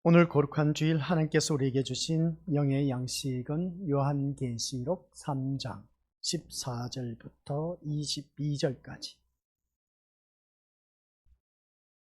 오늘 거룩한 주일 하나님께서 우리에게 주신 영의 양식은 요한계시록 3장 14절부터 22절까지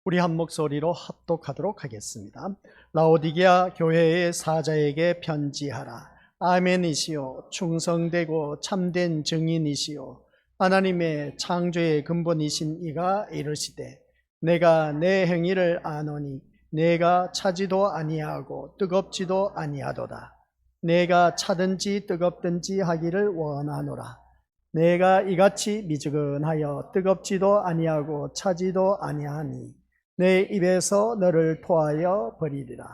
우리 한 목소리로 합독하도록 하겠습니다. 라오디게아 교회의 사자에게 편지하라. 아멘이시오, 충성되고 참된 증인이시오, 하나님의 창조의 근본이신 이가 이르시되, 내가 내 행위를 아노니 내가 차지도 아니하고 뜨겁지도 아니하도다. 내가 차든지 뜨겁든지 하기를 원하노라. 내가 이같이 미지근하여 뜨겁지도 아니하고 차지도 아니하니 내 입에서 너를 토하여 버리리라.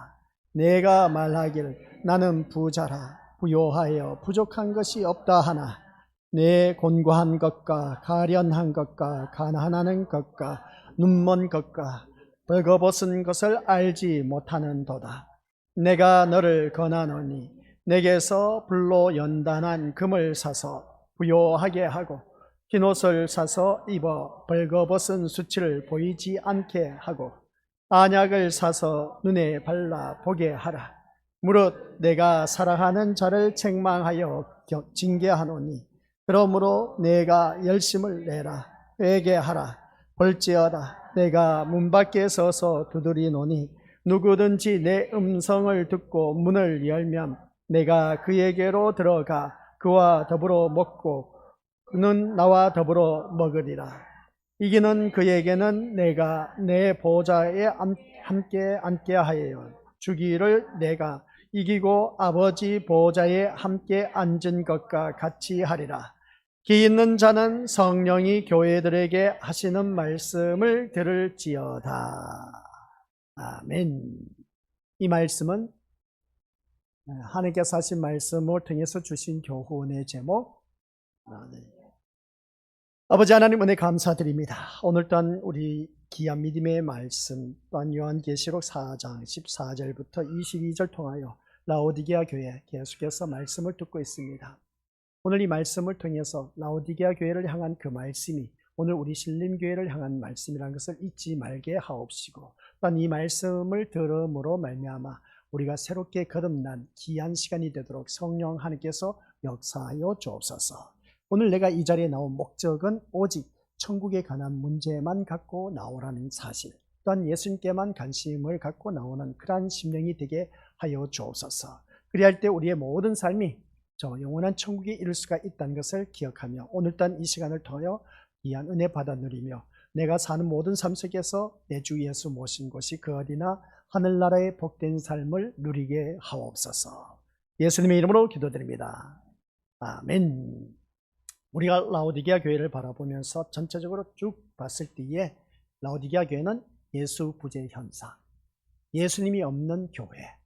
내가 말하기를 나는 부자라, 부요하여 부족한 것이 없다 하나 내 곤고한 것과 가련한 것과 가난한 것과 눈먼 것과 벌거벗은 것을 알지 못하는도다. 내가 너를 권하노니 내게서 불로 연단한 금을 사서 부요하게 하고 흰옷을 사서 입어 벌거벗은 수치를 보이지 않게 하고 안약을 사서 눈에 발라 보게 하라. 무릇 내가 사랑하는 자를 책망하여 징계하노니 그러므로 내가 열심을 내라. 회개하라. 볼지어다 내가 문 밖에 서서 두드리노니 누구든지 내 음성을 듣고 문을 열면 내가 그에게로 들어가 그와 더불어 먹고 그는 나와 더불어 먹으리라. 이기는 그에게는 내가 내 보좌에 함께 앉게 하여 주기를, 내가 이기고 아버지 보좌에 함께 앉은 것과 같이 하리라. 기 있는 자는 성령이 교회들에게 하시는 말씀을 들을지어다. 아멘. 이 말씀은 하나님께서 하신 말씀을 통해서 주신 교훈의 제목, 아버지 하나님 은혜 감사드립니다. 오늘 또한 우리 귀한 믿음의 말씀, 또한 요한계시록 4장 14절부터 22절 통하여 라오디게아 교회 계속해서 말씀을 듣고 있습니다. 오늘 이 말씀을 통해서 라오디게아 교회를 향한 그 말씀이 오늘 우리 신림교회를 향한 말씀이라는 것을 잊지 말게 하옵시고, 또한 이 말씀을 들음으로 말미암아 우리가 새롭게 거듭난 귀한 시간이 되도록 성령 하나님께서 역사하여 주옵소서. 오늘 내가 이 자리에 나온 목적은 오직 천국에 관한 문제만 갖고 나오라는 사실, 또한 예수님께만 관심을 갖고 나오는 그러한 심령이 되게 하여 주옵소서. 그리할 때 우리의 모든 삶이 저 영원한 천국에 이를 수가 있다는 것을 기억하며 오늘 또한 이 시간을 통하여 귀한 은혜 받아 누리며 내가 사는 모든 삶 속에서 내 주 예수 모신 곳이 그 어디나 하늘나라의 복된 삶을 누리게 하옵소서. 예수님의 이름으로 기도드립니다. 아멘. 우리가 라오디게아 교회를 바라보면서 전체적으로 쭉 봤을 때에 라오디게아 교회는 예수 부재 현상, 예수님이 없는 교회.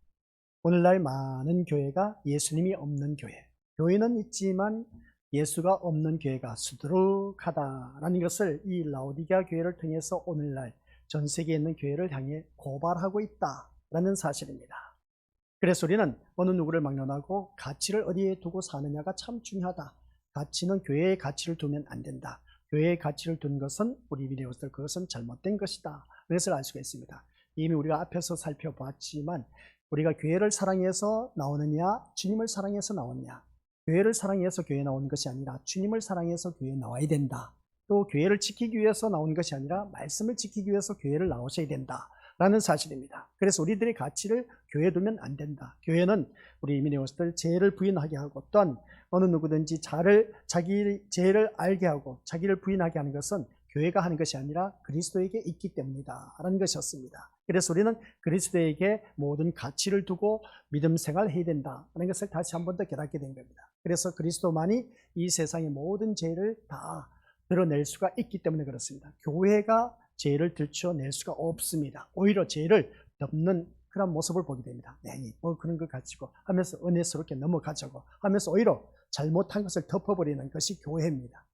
오늘날 많은 교회가 예수님이 없는 교회, 교회는 있지만 예수가 없는 교회가 수두룩하다라는 것을 이 라오디게아 교회를 통해서 오늘날 전 세계에 있는 교회를 향해 고발하고 있다라는 사실입니다. 그래서 우리는 어느 누구를 막론하고 가치를 어디에 두고 사느냐가 참 중요하다. 가치는 교회의 가치를 두면 안 된다. 교회의 가치를 둔 것은 우리 믿음으로서 그것은 잘못된 것이다. 그것을 알 수가 있습니다. 이미 우리가 앞에서 살펴봤지만 우리가 교회를 사랑해서 나오느냐, 주님을 사랑해서 나오느냐. 교회를 사랑해서 교회에 나오는 것이 아니라 주님을 사랑해서 교회에 나와야 된다. 또 교회를 지키기 위해서 나오는 것이 아니라 말씀을 지키기 위해서 교회를 나오셔야 된다라는 사실입니다. 그래서 우리들의 가치를 교회에 두면 안 된다. 교회는 우리 이민의원들 죄를 부인하게 하고, 또한 어느 누구든지 자기 죄를 알게 하고 자기를 부인하게 하는 것은 교회가 하는 것이 아니라 그리스도에게 있기 때문이다 라는 것이었습니다. 그래서 우리는 그리스도에게 모든 가치를 두고 믿음 생활해야 된다는 것을 다시 한 번 더 깨닫게 된 겁니다. 그래서 그리스도만이 이 세상의 모든 죄를 다 드러낼 수가 있기 때문에 그렇습니다. 교회가 죄를 들춰낼 수가 없습니다. 오히려 죄를 덮는 그런 모습을 보게 됩니다. 네, 뭐 그런 것 가지고 하면서 은혜스럽게 넘어가자고 하면서 오히려 잘못한 것을 덮어버리는 것이 교회입니다.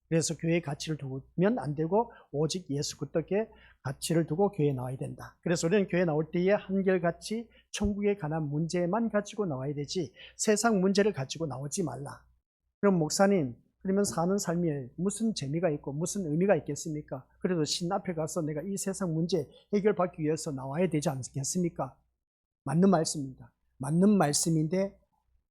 그래서 교회의 가치를 두면 안 되고 오직 예수 그리스도께 가치를 두고 교회에 나와야 된다. 그래서 우리는 교회에 나올 때에 한결같이 천국에 관한 문제만 가지고 나와야 되지 세상 문제를 가지고 나오지 말라. 그럼 목사님, 그러면 사는 삶에 무슨 재미가 있고 무슨 의미가 있겠습니까? 그래도 신 앞에 가서 내가 이 세상 문제 해결받기 위해서 나와야 되지 않겠습니까? 맞는 말씀입니다. 맞는 말씀인데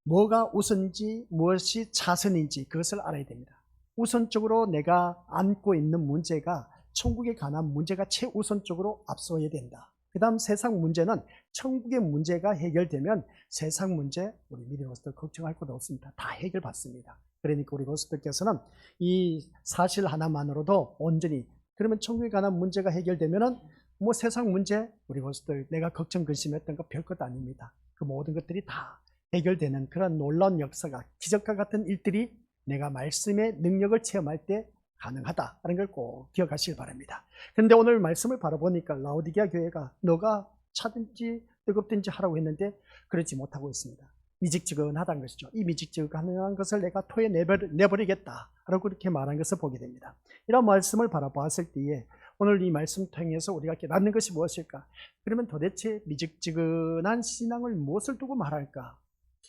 뭐가 우선인지 무엇이 차선인지 그것을 알아야 됩니다. 우선적으로 내가 안고 있는 문제가 천국에 관한 문제가 최우선적으로 앞서야 된다. 그 다음 세상 문제는 천국의 문제가 해결되면 세상 문제 우리 믿음의 것들 걱정할 것도 없습니다. 다 해결받습니다. 그러니까 우리 것들께서는 이 사실 하나만으로도 온전히 그러면 천국에 관한 문제가 해결되면은 뭐 세상 문제 우리 것들 내가 걱정 근심했던 거 별것 아닙니다. 그 모든 것들이 다 해결되는 그런 놀라운 역사가 기적과 같은 일들이 내가 말씀의 능력을 체험할 때 가능하다는 걸 꼭 기억하시길 바랍니다. 그런데 오늘 말씀을 바라보니까 라오디게아 교회가 너가 차든지 뜨겁든지 하라고 했는데 그러지 못하고 있습니다. 미직지근하다는 것이죠. 이 미직지근한 것을 내가 토에 내버리겠다라고 그렇게 말한 것을 보게 됩니다. 이런 말씀을 바라보았을 때에 오늘 이 말씀 통해서 우리가 깨닫는 것이 무엇일까? 그러면 도대체 미직지근한 신앙을 무엇을 두고 말할까?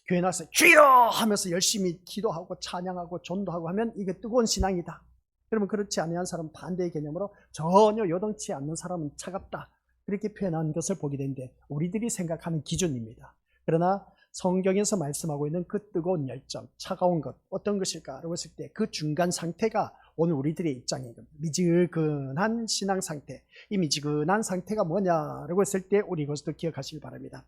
교회 나서 주여 하면서 열심히 기도하고 찬양하고 전도하고 하면 이게 뜨거운 신앙이다. 그러면 그렇지 않은 사람은 반대의 개념으로 전혀 요동치 않는 사람은 차갑다. 그렇게 표현한 것을 보게 되는데 우리들이 생각하는 기준입니다. 그러나 성경에서 말씀하고 있는 그 뜨거운 열정, 차가운 것 어떤 것일까라고 했을 때 그 중간 상태가 오늘 우리들의 입장인 겁니다. 미지근한 신앙 상태. 이 미지근한 상태가 뭐냐라고 했을 때 우리 이것도 기억하시기 바랍니다.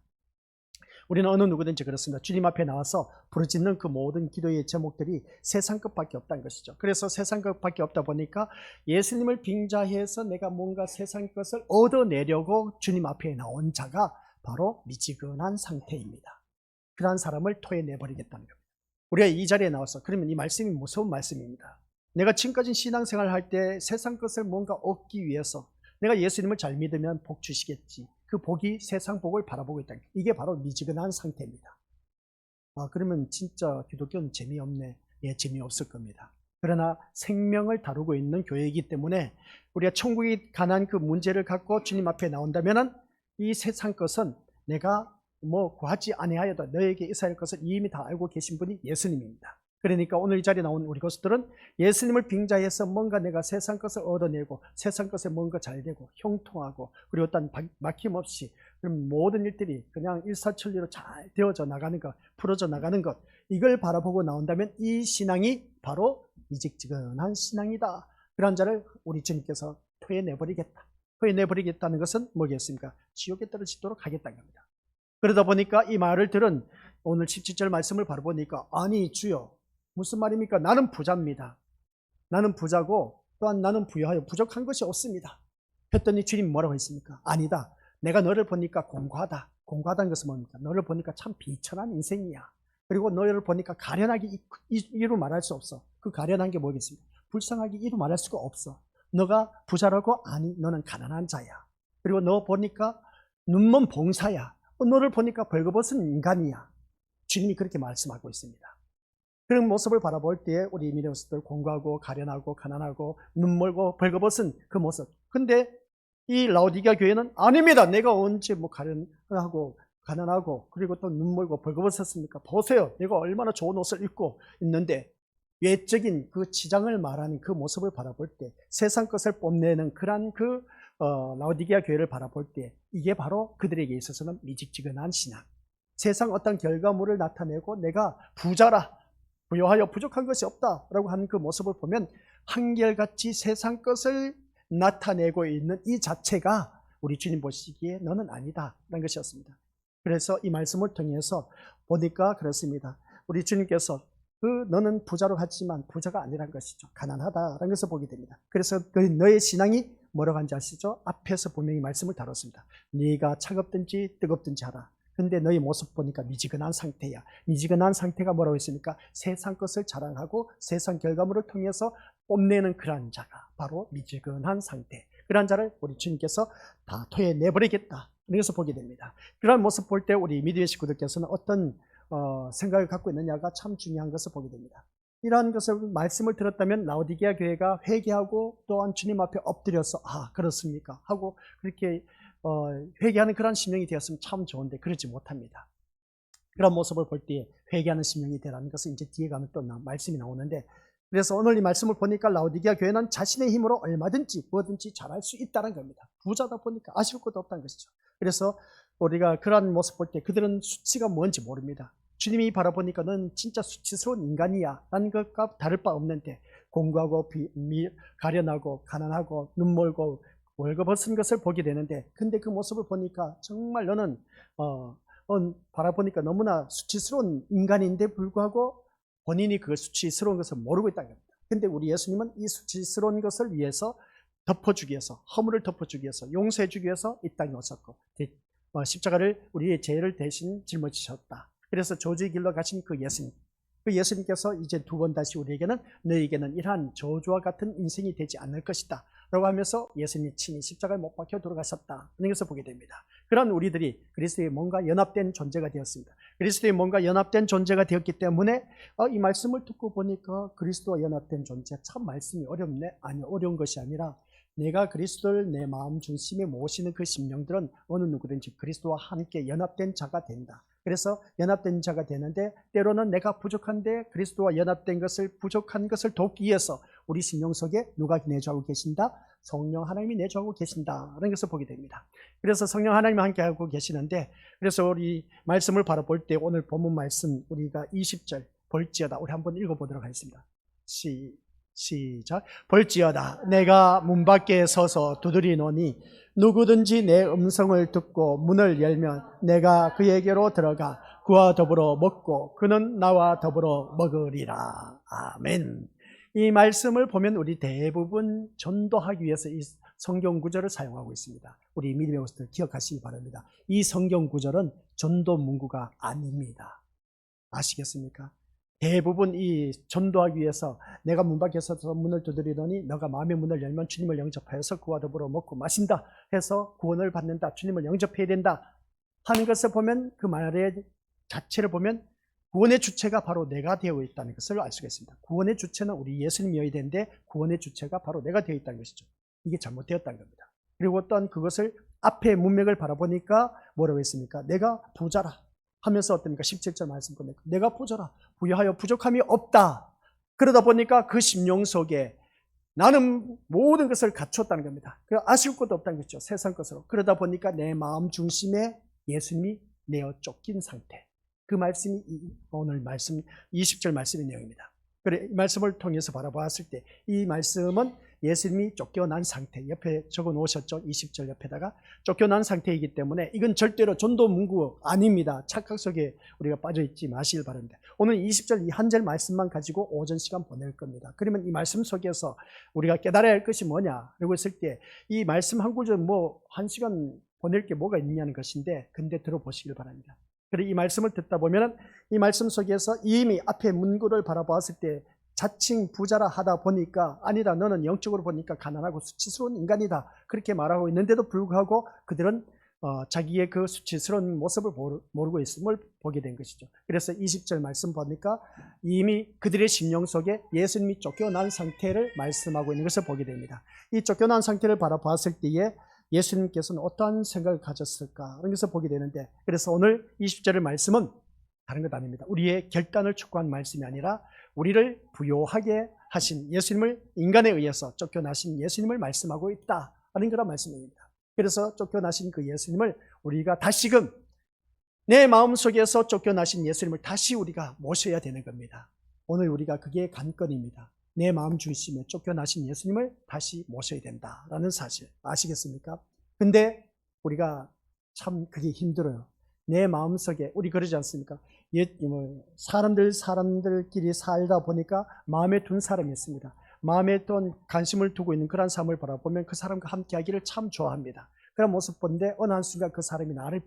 우리는 어느 누구든지 그렇습니다. 주님 앞에 나와서 부르짖는 그 모든 기도의 제목들이 세상 것밖에 없다는 것이죠. 그래서 세상 것밖에 없다 보니까 예수님을 빙자해서 내가 뭔가 세상 것을 얻어내려고 주님 앞에 나온 자가 바로 미지근한 상태입니다. 그러한 사람을 토해 내버리겠다는 겁니다. 우리가 이 자리에 나와서 그러면 이 말씀이 무서운 말씀입니다. 내가 지금까지 신앙생활을 할 때 세상 것을 뭔가 얻기 위해서 내가 예수님을 잘 믿으면 복 주시겠지. 그 복이 세상 복을 바라보고 있다. 이게 바로 미지근한 상태입니다. 그러면 진짜 기독교는 재미없네. 예, 재미없을 겁니다. 그러나 생명을 다루고 있는 교회이기 때문에 우리가 천국에 관한 그 문제를 갖고 주님 앞에 나온다면은 이 세상 것은 내가 뭐 구하지 아니하여도 너에게 있어야 할 것을 이미 다 알고 계신 분이 예수님입니다. 그러니까 오늘 이 자리에 나온 우리 것들은 예수님을 빙자해서 뭔가 내가 세상 것을 얻어내고 세상 것에 뭔가 잘되고 형통하고 그리고 또 막힘없이 그럼 모든 일들이 그냥 일사천리로 잘 되어져 나가는 것, 풀어져 나가는 것 이걸 바라보고 나온다면 이 신앙이 바로 미직지근한 신앙이다. 그런 자를 우리 주님께서 토해내버리겠다. 토해내버리겠다는 것은 뭐겠습니까? 지옥에 떨어지도록 하겠다는 겁니다. 그러다 보니까 이 말을 들은 오늘 17절 말씀을 바라보니까 아니 주여 무슨 말입니까? 나는 부자입니다. 나는 부자고 또한 나는 부유하여 부족한 것이 없습니다. 했더니 주님 뭐라고 했습니까? 아니다. 내가 너를 보니까 공고하다. 공고하다는 것은 뭡니까? 너를 보니까 참 비천한 인생이야. 그리고 너를 보니까 가련하게 이루 말할 수 없어. 그 가련한 게 뭐겠습니까? 불쌍하게 이루 말할 수가 없어. 너가 부자라고? 아니, 너는 가난한 자야. 그리고 너 보니까 눈먼 봉사야. 너를 보니까 벌거벗은 인간이야. 주님이 그렇게 말씀하고 있습니다. 그런 모습을 바라볼 때 우리 믿음들 공고하고 가련하고 가난하고 눈멀고 벌거벗은 그 모습. 근데 이 라오디게아 교회는 아닙니다. 내가 언제 뭐 가련하고 가난하고 그리고 또 눈멀고 벌거벗었습니까? 보세요. 내가 얼마나 좋은 옷을 입고 있는데 외적인 그 지장을 말하는 그 모습을 바라볼 때 세상 것을 뽐내는 그런 그 라오디게아 교회를 바라볼 때 이게 바로 그들에게 있어서는 미직지근한 신앙. 세상 어떤 결과물을 나타내고 내가 부자라 부유하여 부족한 것이 없다라고 하는 그 모습을 보면 한결같이 세상 것을 나타내고 있는 이 자체가 우리 주님 보시기에 너는 아니다라는 것이었습니다. 그래서 이 말씀을 통해서 보니까 그렇습니다. 우리 주님께서 그 너는 부자로 하지만 부자가 아니란 것이죠. 가난하다라는 것을 보게 됩니다. 그래서 너의 신앙이 뭐라고 하는지 아시죠? 앞에서 분명히 말씀을 다뤘습니다. 네가 차갑든지 뜨겁든지 하라. 근데 너희 모습 보니까 미지근한 상태야. 미지근한 상태가 뭐라고 했습니까? 세상 것을 자랑하고 세상 결과물을 통해서 뽐내는 그러한 자가 바로 미지근한 상태. 그러한 자를 우리 주님께서 다 토해내버리겠다. 이것을 보게 됩니다. 그러한 모습 볼 때 우리 믿음의 식구들께서는 어떤 생각을 갖고 있느냐가 참 중요한 것을 보게 됩니다. 이러한 것을 말씀을 들었다면 라오디게아 교회가 회개하고 또한 주님 앞에 엎드려서 그렇습니까? 하고 그렇게 회개하는 그런 심령이 되었으면 참 좋은데 그러지 못합니다. 그런 모습을 볼 때 회개하는 심령이 되라는 것은 이제 뒤에 가면 또 말씀이 나오는데 그래서 오늘 이 말씀을 보니까 라오디게아 교회는 자신의 힘으로 얼마든지 뭐든지 잘할 수 있다는 겁니다. 부자다 보니까 아쉬울 것도 없다는 것이죠. 그래서 우리가 그러한 모습 볼 때 그들은 수치가 뭔지 모릅니다. 주님이 바라보니까 넌 진짜 수치스러운 인간이야 라는 것과 다를 바 없는데, 공고하고 가련하고 가난하고 눈멀고 월급없은 것을 보게 되는데, 근데 그 모습을 보니까 정말 너는 바라보니까 너무나 수치스러운 인간인데 불구하고 본인이 그 수치스러운 것을 모르고 있다는 겁니다. 근데 우리 예수님은 이 수치스러운 것을 위해서 덮어주기 위해서, 허물을 덮어주기 위해서, 용서해주기 위해서 이 땅에 오셨고, 십자가를 우리의 죄를 대신 짊어지셨다. 그래서 저주의 길로 가신 그 예수님께서 이제 두 번 다시 우리에게는 너희에게는 이러한 저주와 같은 인생이 되지 않을 것이다 라고 하면서 예수님이 친히 십자가에 못 박혀 돌아가셨다 하는 것을 보게 됩니다. 그런 우리들이 그리스도의 몸과 연합된 존재가 되었습니다. 그리스도의 몸과 연합된 존재가 되었기 때문에 이 말씀을 듣고 보니까 그리스도와 연합된 존재, 참 말씀이 어렵네? 아니, 어려운 것이 아니라 내가 그리스도를 내 마음 중심에 모시는 그 심령들은 어느 누구든지 그리스도와 함께 연합된 자가 된다. 그래서 연합된 자가 되는데, 때로는 내가 부족한데 그리스도와 연합된 것을, 부족한 것을 돕기 위해서 우리 심령 속에 누가 내주하고 계신다? 성령 하나님이 내주하고 계신다라는 것을 보게 됩니다. 그래서 성령 하나님이 함께 하고 계시는데, 그래서 우리 말씀을 바라볼 때 오늘 본문 말씀 우리가 20절 볼지어다, 우리 한번 읽어보도록 하겠습니다. 시작. 볼지어다 내가 문 밖에 서서 두드리노니 누구든지 내 음성을 듣고 문을 열면 내가 그에게로 들어가 그와 더불어 먹고 그는 나와 더불어 먹으리라. 아멘. 이 말씀을 보면 우리 대부분 전도하기 위해서 이 성경 구절을 사용하고 있습니다. 우리 믿음의 모습들 기억하시기 바랍니다. 이 성경 구절은 전도 문구가 아닙니다. 아시겠습니까? 대부분 이 전도하기 위해서 내가 문 밖에 서서 문을 두드리더니 너가 마음의 문을 열면 주님을 영접하여서 그와 더불어 먹고 마신다 해서 구원을 받는다, 주님을 영접해야 된다 하는 것을 보면, 그 말의 자체를 보면 구원의 주체가 바로 내가 되어 있다는 것을 알 수가 있습니다. 구원의 주체는 우리 예수님이어야 되는데 구원의 주체가 바로 내가 되어 있다는 것이죠. 이게 잘못되었다는 겁니다. 그리고 또한 그것을 앞에 문맥을 바라보니까 뭐라고 했습니까? 내가 부자라 하면서 어떻습니까? 17절 말씀 보니까 내가 부자라, 부여하여 부족함이 없다. 그러다 보니까 그 심령 속에 나는 모든 것을 갖췄다는 겁니다. 아쉬울 것도 없다는 거죠. 세상 것으로. 그러다 보니까 내 마음 중심에 예수님이 내어 쫓긴 상태. 그 말씀이 오늘 말씀 20절 말씀의 내용입니다. 그래, 이 말씀을 통해서 바라보았을 때 이 말씀은 예수님이 쫓겨난 상태, 옆에 적어 놓으셨죠? 20절 옆에다가 쫓겨난 상태이기 때문에 이건 절대로 전도 문구 아닙니다. 착각 속에 우리가 빠져있지 마시길 바랍니다. 오늘 20절 이 한 절 말씀만 가지고 오전 시간 보낼 겁니다. 그러면 이 말씀 속에서 우리가 깨달아야 할 것이 뭐냐? 그러고 있을 때 이 말씀 한 구절 한 시간 보낼 게 뭐가 있느냐는 것인데, 근데 들어보시길 바랍니다. 그리고 이 말씀을 듣다 보면 이 말씀 속에서 이미 앞에 문구를 바라보았을 때 자칭 부자라 하다 보니까 아니다, 너는 영적으로 보니까 가난하고 수치스러운 인간이다 그렇게 말하고 있는데도 불구하고 그들은 자기의 그 수치스러운 모습을 모르고 있음을 보게 된 것이죠. 그래서 20절 말씀 보니까 이미 그들의 심령 속에 예수님이 쫓겨난 상태를 말씀하고 있는 것을 보게 됩니다. 이 쫓겨난 상태를 바라보았을 때에 예수님께서는 어떠한 생각을 가졌을까 하는 것을 보게 되는데, 그래서 오늘 20절의 말씀은 다른 것 아닙니다. 우리의 결단을 촉구한 말씀이 아니라 우리를 부요하게 하신 예수님을, 인간에 의해서 쫓겨나신 예수님을 말씀하고 있다 하는 그런 말씀입니다. 그래서 쫓겨나신 그 예수님을 우리가 다시금 내 마음속에서 쫓겨나신 예수님을 다시 우리가 모셔야 되는 겁니다. 오늘 우리가 그게 관건입니다. 내 마음 중심에 쫓겨나신 예수님을 다시 모셔야 된다라는 사실 아시겠습니까? 근데 우리가 참 그게 힘들어요. 내 마음속에 우리 그러지 않습니까? 사람들끼리 살다 보니까 마음에 둔 사람이 있습니다. 마음에 또 관심을 두고 있는 그런 사람을 바라보면 그 사람과 함께 하기를 참 좋아합니다. 그런 모습 보는데 어느 한순간 그 사람이 나를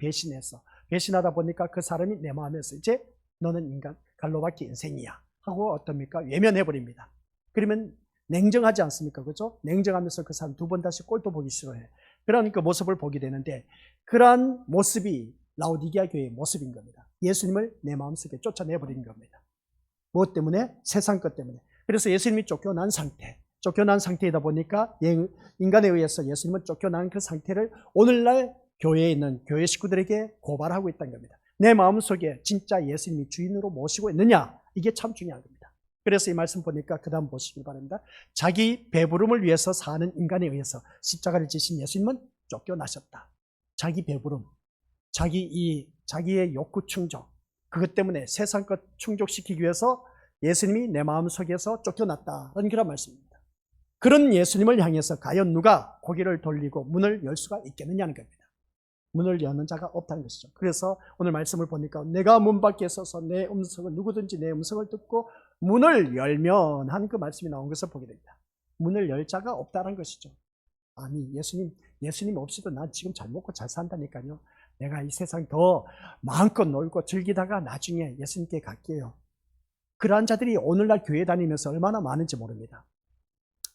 배신하다 보니까 그 사람이 내 마음에서 이제 너는 인간 갈로밖에 인생이야 하고 어떻습니까? 외면해버립니다. 그러면 냉정하지 않습니까? 그렇죠? 냉정하면서 그 사람 두 번 다시 꼴도 보기 싫어해. 그러니까 모습을 보게 되는데, 그러한 모습이 라오디게아 교회의 모습인 겁니다. 예수님을 내 마음속에 쫓아내버린 겁니다. 무엇 때문에? 세상 것 때문에. 그래서 예수님이 쫓겨난 상태이다 보니까 인간에 의해서 예수님은 쫓겨난 그 상태를 오늘날 교회에 있는 교회 식구들에게 고발하고 있다는 겁니다. 내 마음속에 진짜 예수님이 주인으로 모시고 있느냐? 이게 참 중요한 겁니다. 그래서 이 말씀 보니까 그 다음 보시기 바랍니다. 자기 배부름을 위해서 사는 인간에 의해서 십자가를 지신 예수님은 쫓겨나셨다. 자기 배부름, 자기 이익, 자기의 욕구 충족, 그것 때문에 세상 것 충족시키기 위해서 예수님이 내 마음속에서 쫓겨났다는 그런 말씀입니다. 그런 예수님을 향해서 과연 누가 고개를 돌리고 문을 열 수가 있겠느냐는 겁니다. 문을 여는 자가 없다는 것이죠. 그래서 오늘 말씀을 보니까 내가 문 밖에 서서 내 음성을, 누구든지 내 음성을 듣고 문을 열면 한 그 말씀이 나온 것을 보게 됩니다. 문을 열 자가 없다는 것이죠. 아니, 예수님 없이도 난 지금 잘 먹고 잘 산다니까요. 내가 이 세상 더 마음껏 놀고 즐기다가 나중에 예수님께 갈게요. 그러한 자들이 오늘날 교회 다니면서 얼마나 많은지 모릅니다.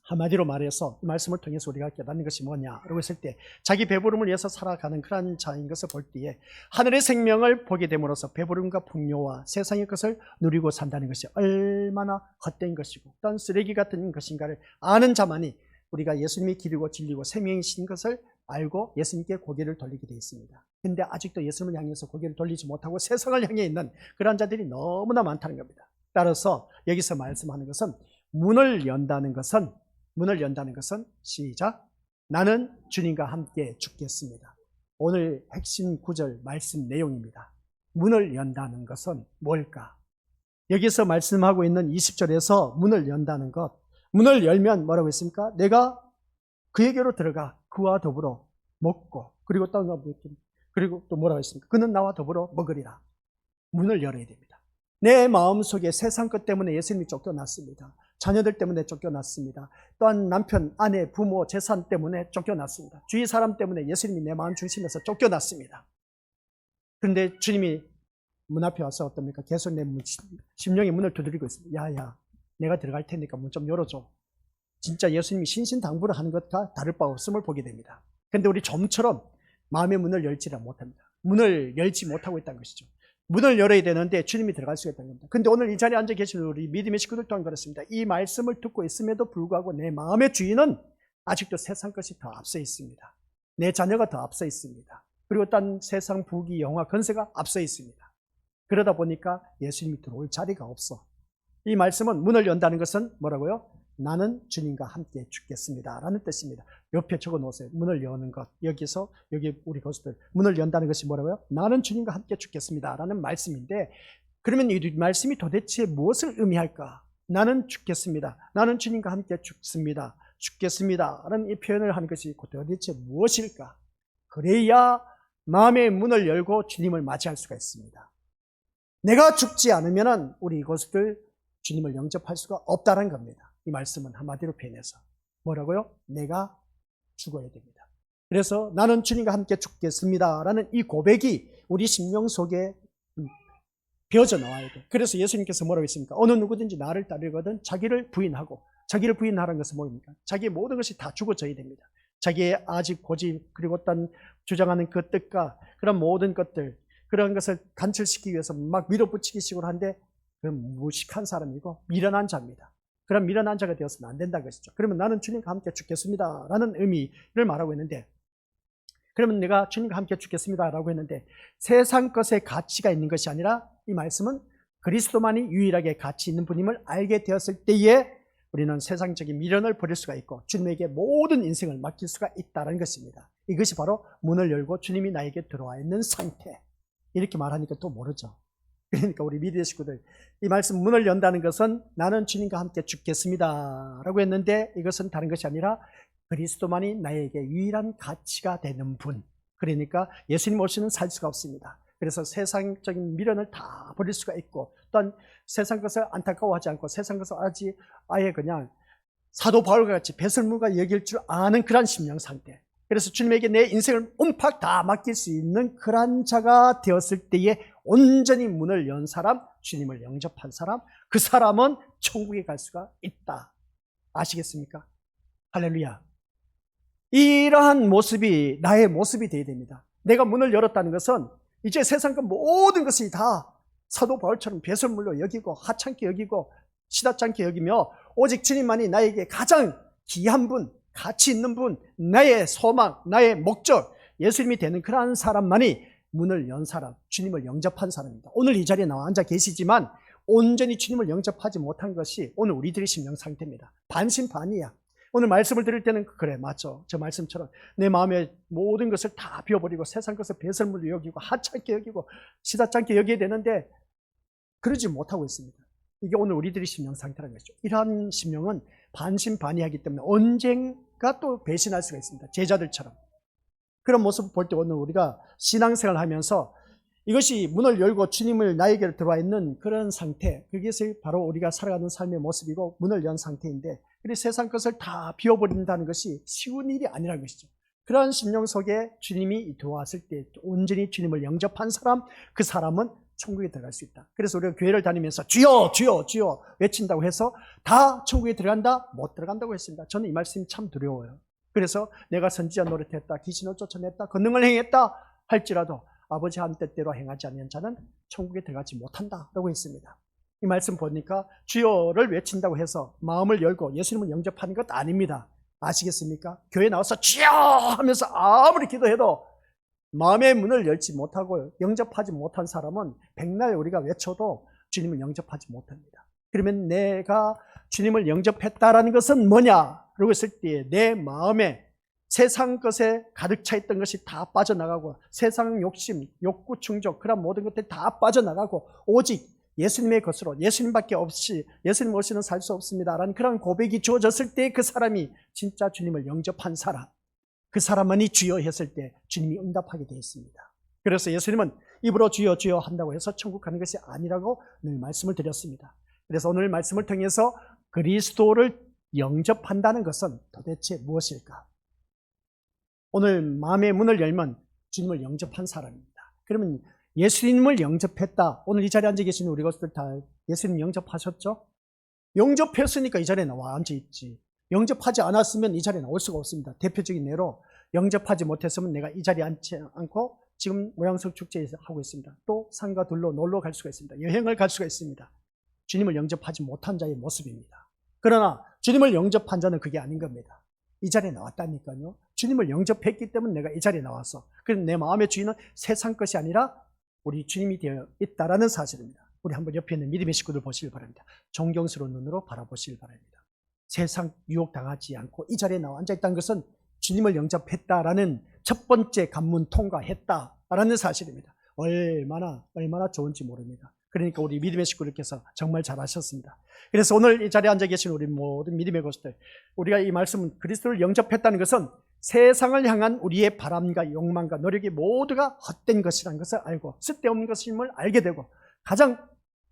한마디로 말해서 이 말씀을 통해서 우리가 깨닫는 것이 뭐냐라고 했을 때 자기 배부름을 위해서 살아가는 그런 자인 것을 볼 때에 하늘의 생명을 보게 됨으로써 배부름과 풍요와 세상의 것을 누리고 산다는 것이 얼마나 헛된 것이고 어떤 쓰레기 같은 것인가를 아는 자만이 우리가 예수님이 길이고 진리고 생명이신 것을 알고 예수님께 고개를 돌리게 되어 있습니다. 그런데 아직도 예수님을 향해서 고개를 돌리지 못하고 세상을 향해 있는 그런 자들이 너무나 많다는 겁니다. 따라서 여기서 말씀하는 것은 문을 연다는 것은 시작, 나는 주님과 함께 죽겠습니다. 오늘 핵심 구절 말씀 내용입니다. 문을 연다는 것은 뭘까? 여기서 말씀하고 있는 20절에서 문을 연다는 것, 문을 열면 뭐라고 했습니까? 내가 그에게로 들어가 그와 더불어 먹고, 그리고 또 뭐라고 했습니까? 그는 나와 더불어 먹으리라. 문을 열어야 됩니다. 내 마음속에 세상 것 때문에 예수님이 쫓겨났습니다. 자녀들 때문에 쫓겨났습니다. 또한 남편, 아내, 부모, 재산 때문에 쫓겨났습니다. 주위 사람 때문에 예수님이 내 마음 중심에서 쫓겨났습니다. 그런데 주님이 문 앞에 와서 어떻습니까? 계속 내 심령의 문을 두드리고 있습니다. 야야, 내가 들어갈 테니까 문 좀 열어줘. 진짜 예수님이 신신당부를 하는 것과 다를 바 없음을 보게 됩니다. 그런데 우리 좀처럼 마음의 문을 열지를 못합니다. 문을 열지 못하고 있다는 것이죠. 문을 열어야 되는데 주님이 들어갈 수가 있다는 겁니다. 그런데 오늘 이 자리에 앉아 계시는 우리 믿음의 식구들 또한 그렇습니다. 이 말씀을 듣고 있음에도 불구하고 내 마음의 주인은 아직도 세상 것이 더 앞서 있습니다. 내 자녀가 더 앞서 있습니다. 그리고 딴 세상 부귀, 영화, 건세가 앞서 있습니다. 그러다 보니까 예수님이 들어올 자리가 없어. 이 말씀은 문을 연다는 것은 뭐라고요? 나는 주님과 함께 죽겠습니다 라는 뜻입니다. 옆에 적어 놓으세요. 문을 여는 것. 여기 우리 교수들 문을 연다는 것이 뭐라고요? 나는 주님과 함께 죽겠습니다 라는 말씀인데, 그러면 이 말씀이 도대체 무엇을 의미할까? 나는 죽겠습니다, 나는 주님과 함께 죽겠습니다 라는 이 표현을 하는 것이 도대체 무엇일까? 그래야 마음의 문을 열고 주님을 맞이할 수가 있습니다. 내가 죽지 않으면 우리 이곳을 주님을 영접할 수가 없다는 겁니다. 이 말씀은 한마디로 표현해서 뭐라고요? 내가 죽어야 됩니다. 그래서 나는 주님과 함께 죽겠습니다 라는 이 고백이 우리 심령 속에 배어져 나와야 돼. 그래서 예수님께서 뭐라고 했습니까? 어느 누구든지 나를 따르거든 자기를 부인하고, 자기를 부인하라는 것은 뭡니까? 자기의 모든 것이 다 죽어져야 됩니다. 자기의 아집, 고집, 그리고 어떤 주장하는 그 뜻과 그런 모든 것들, 그런 것을 간철시키기 위해서 막 밀어붙이기 식으로 하는데 그건 무식한 사람이고 미련한 자입니다. 그런 미련한 자가 되어서는 안 된다는 것이죠. 그러면 나는 주님과 함께 죽겠습니다 라는 의미를 말하고 있는데, 그러면 내가 주님과 함께 죽겠습니다 라고 했는데 세상 것에 가치가 있는 것이 아니라 이 말씀은 그리스도만이 유일하게 가치 있는 분임을 알게 되었을 때에 우리는 세상적인 미련을 버릴 수가 있고 주님에게 모든 인생을 맡길 수가 있다는 것입니다. 이것이 바로 문을 열고 주님이 나에게 들어와 있는 상태. 이렇게 말하니까 또 모르죠. 그러니까 우리 믿음의 식구들, 이 말씀 문을 연다는 것은 나는 주님과 함께 죽겠습니다 라고 했는데 이것은 다른 것이 아니라 그리스도만이 나에게 유일한 가치가 되는 분, 그러니까 예수님 없이는 살 수가 없습니다. 그래서 세상적인 미련을 다 버릴 수가 있고 또한 세상 것을 안타까워하지 않고 세상 것을 아예 그냥 사도 바울과 같이 배설물과 여길 줄 아는 그런 심령 상태, 그래서 주님에게 내 인생을 온팍 다 맡길 수 있는 그런 자가 되었을 때에 온전히 문을 연 사람, 주님을 영접한 사람, 그 사람은 천국에 갈 수가 있다. 아시겠습니까? 할렐루야. 이러한 모습이 나의 모습이 되어야 됩니다. 내가 문을 열었다는 것은 이제 세상 그 모든 것이 다 사도 바울처럼 배설물로 여기고 하찮게 여기고 시답지 여기며 오직 주님만이 나에게 가장 귀한 분, 가치 있는 분, 나의 소망, 나의 목적, 예수님이 되는 그러한 사람만이 문을 연 사람, 주님을 영접한 사람입니다. 오늘 이 자리에 나와 앉아 계시지만 온전히 주님을 영접하지 못한 것이 오늘 우리들의 심령 상태입니다. 반신반의야. 오늘 말씀을 드릴 때는 그래 맞죠. 저 말씀처럼 내 마음의 모든 것을 다 비워버리고 세상 것을 배설물로 여기고 하찮게 여기고 시다찮게 여겨야 되는데 그러지 못하고 있습니다. 이게 오늘 우리들의 심령 상태라는 것이죠. 이러한 심령은 반신반의하기 때문에 언젠가 또 배신할 수가 있습니다. 제자들처럼. 그런 모습을 볼 때 오늘 우리가 신앙생활을 하면서 이것이 문을 열고 주님을 나에게 들어와 있는 그런 상태, 그것이 바로 우리가 살아가는 삶의 모습이고 문을 연 상태인데 우리 세상 것을 다 비워버린다는 것이 쉬운 일이 아니라는 것이죠. 그러한 심령 속에 주님이 들어왔을 때 온전히 주님을 영접한 사람, 그 사람은 천국에 들어갈 수 있다. 그래서 우리가 교회를 다니면서 주여 주여 주여 외친다고 해서 다 천국에 들어간다? 못 들어간다고 했습니다. 저는 이 말씀이 참 두려워요. 그래서 내가 선지자 노릇했다, 귀신을 쫓아냈다, 권능을 행했다 할지라도 아버지 한 뜻대로 행하지 않는 자는 천국에 들어가지 못한다라고 했습니다. 이 말씀 보니까 주여를 외친다고 해서 마음을 열고 예수님을 영접하는 것 아닙니다. 아시겠습니까? 교회 나와서 주여 하면서 아무리 기도해도 마음의 문을 열지 못하고 영접하지 못한 사람은 백날 우리가 외쳐도 주님을 영접하지 못합니다. 그러면 내가 주님을 영접했다라는 것은 뭐냐? 그러고 있을 때 내 마음에 세상 것에 가득 차 있던 것이 다 빠져나가고 세상 욕심, 욕구 충족 그런 모든 것들이 다 빠져나가고 오직 예수님의 것으로 예수님밖에 없이 예수님 없이는 살 수 없습니다라는 그런 고백이 주어졌을 때 그 사람이 진짜 주님을 영접한 사람, 그 사람만이 주여 했을 때 주님이 응답하게 되어 있습니다. 그래서 예수님은 입으로 주여 주여 한다고 해서 천국 가는 것이 아니라고 늘 말씀을 드렸습니다. 그래서 오늘 말씀을 통해서 그리스도를 영접한다는 것은 도대체 무엇일까? 오늘 마음의 문을 열면 주님을 영접한 사람입니다. 그러면 예수님을 영접했다. 오늘 이 자리에 앉아 계시는 우리 것들 다 예수님 영접하셨죠? 영접했으니까 이 자리에 나와 앉아 있지. 영접하지 않았으면 이 자리에 나올 수가 없습니다. 대표적인 예로 영접하지 못했으면 내가 이 자리에 앉지 않고 지금 모양석 축제에서 하고 있습니다. 또 산과 들로 놀러 갈 수가 있습니다. 여행을 갈 수가 있습니다. 주님을 영접하지 못한 자의 모습입니다. 그러나 주님을 영접한 자는 그게 아닌 겁니다. 이 자리에 나왔다니까요. 주님을 영접했기 때문에 내가 이 자리에 나와서 그래서 내 마음의 주인은 세상 것이 아니라 우리 주님이 되어 있다라는 사실입니다. 우리 한번 옆에 있는 믿음의 식구들 보시길 바랍니다. 존경스러운 눈으로 바라보시길 바랍니다. 세상 유혹당하지 않고 이 자리에 나와 앉아있다는 것은 주님을 영접했다라는 첫 번째 관문 통과했다라는 사실입니다. 얼마나 좋은지 모릅니다. 그러니까 우리 믿음의 식구들께서 정말 잘하셨습니다. 그래서 오늘 이 자리에 앉아 계신 우리 모든 믿음의 것들, 우리가 이 말씀은 그리스도를 영접했다는 것은 세상을 향한 우리의 바람과 욕망과 노력이 모두가 헛된 것이라는 것을 알고 쓸데없는 것임을 알게 되고 가장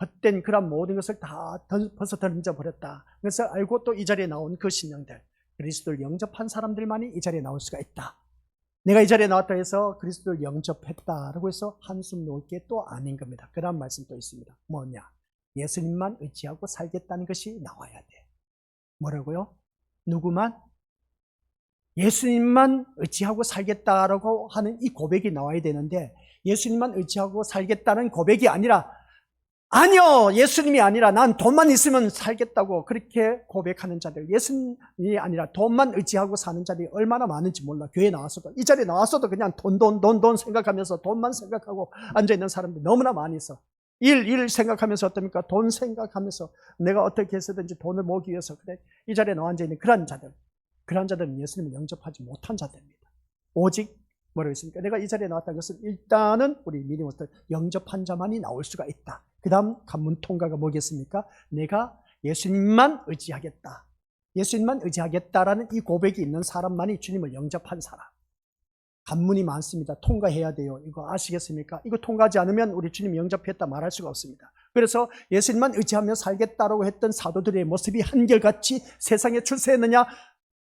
헛된 그런 모든 것을 다 벗어 던져버렸다. 그래서 알고 또 이 자리에 나온 그 신령들, 그리스도를 영접한 사람들만이 이 자리에 나올 수가 있다. 내가 이 자리에 나왔다 해서 그리스도를 영접했다라고 해서 한숨 놓을 게 또 아닌 겁니다. 그 다음 말씀 또 있습니다. 뭐냐? 예수님만 의지하고 살겠다는 것이 나와야 돼. 뭐라고요? 누구만? 예수님만 의지하고 살겠다라고 하는 이 고백이 나와야 되는데 예수님만 의지하고 살겠다는 고백이 아니라 아니요, 예수님이 아니라 난 돈만 있으면 살겠다고 그렇게 고백하는 자들, 예수님이 아니라 돈만 의지하고 사는 자들이 얼마나 많은지 몰라. 교회에 나왔어도, 이 자리에 나왔어도 그냥 돈 생각하면서 돈만 생각하고 앉아있는 사람들이 너무나 많이 있어. 일 생각하면서 어떻습니까? 돈 생각하면서 내가 어떻게 해서든지 돈을 모으기 위해서 그래. 이 자리에 나와 앉아있는 그런 자들은 예수님을 영접하지 못한 자들입니다. 오직 뭐라고 했습니까? 내가 이 자리에 나왔다는 것은 일단은 우리 믿음으로서 영접한 자만이 나올 수가 있다. 그 다음 관문 통과가 뭐겠습니까? 내가 예수님만 의지하겠다. 예수님만 의지하겠다라는 이 고백이 있는 사람만이 주님을 영접한 사람. 관문이 많습니다. 통과해야 돼요. 이거 아시겠습니까? 이거 통과하지 않으면 우리 주님 영접했다 말할 수가 없습니다. 그래서 예수님만 의지하며 살겠다라고 했던 사도들의 모습이 한결같이 세상에 출세했느냐?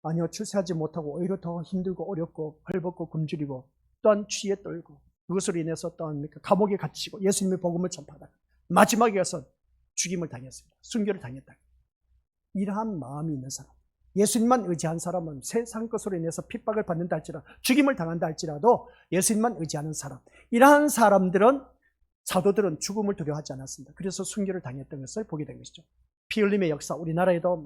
아니요, 출세하지 못하고 오히려 더 힘들고 어렵고 헐벗고 굶주리고 또한 취에 떨고 그것으로 인해서 또한 감옥에 갇히고 예수님의 복음을 전파하다가 마지막에 가서 죽임을 당했습니다. 순교를 당했다. 이러한 마음이 있는 사람, 예수님만 의지한 사람은 세상 것으로 인해서 핍박을 받는다 할지라도 죽임을 당한다 할지라도 예수님만 의지하는 사람, 이러한 사람들은 사도들은 죽음을 두려워하지 않았습니다. 그래서 순교를 당했던 것을 보게 된 것이죠. 피 흘림의 역사, 우리나라에도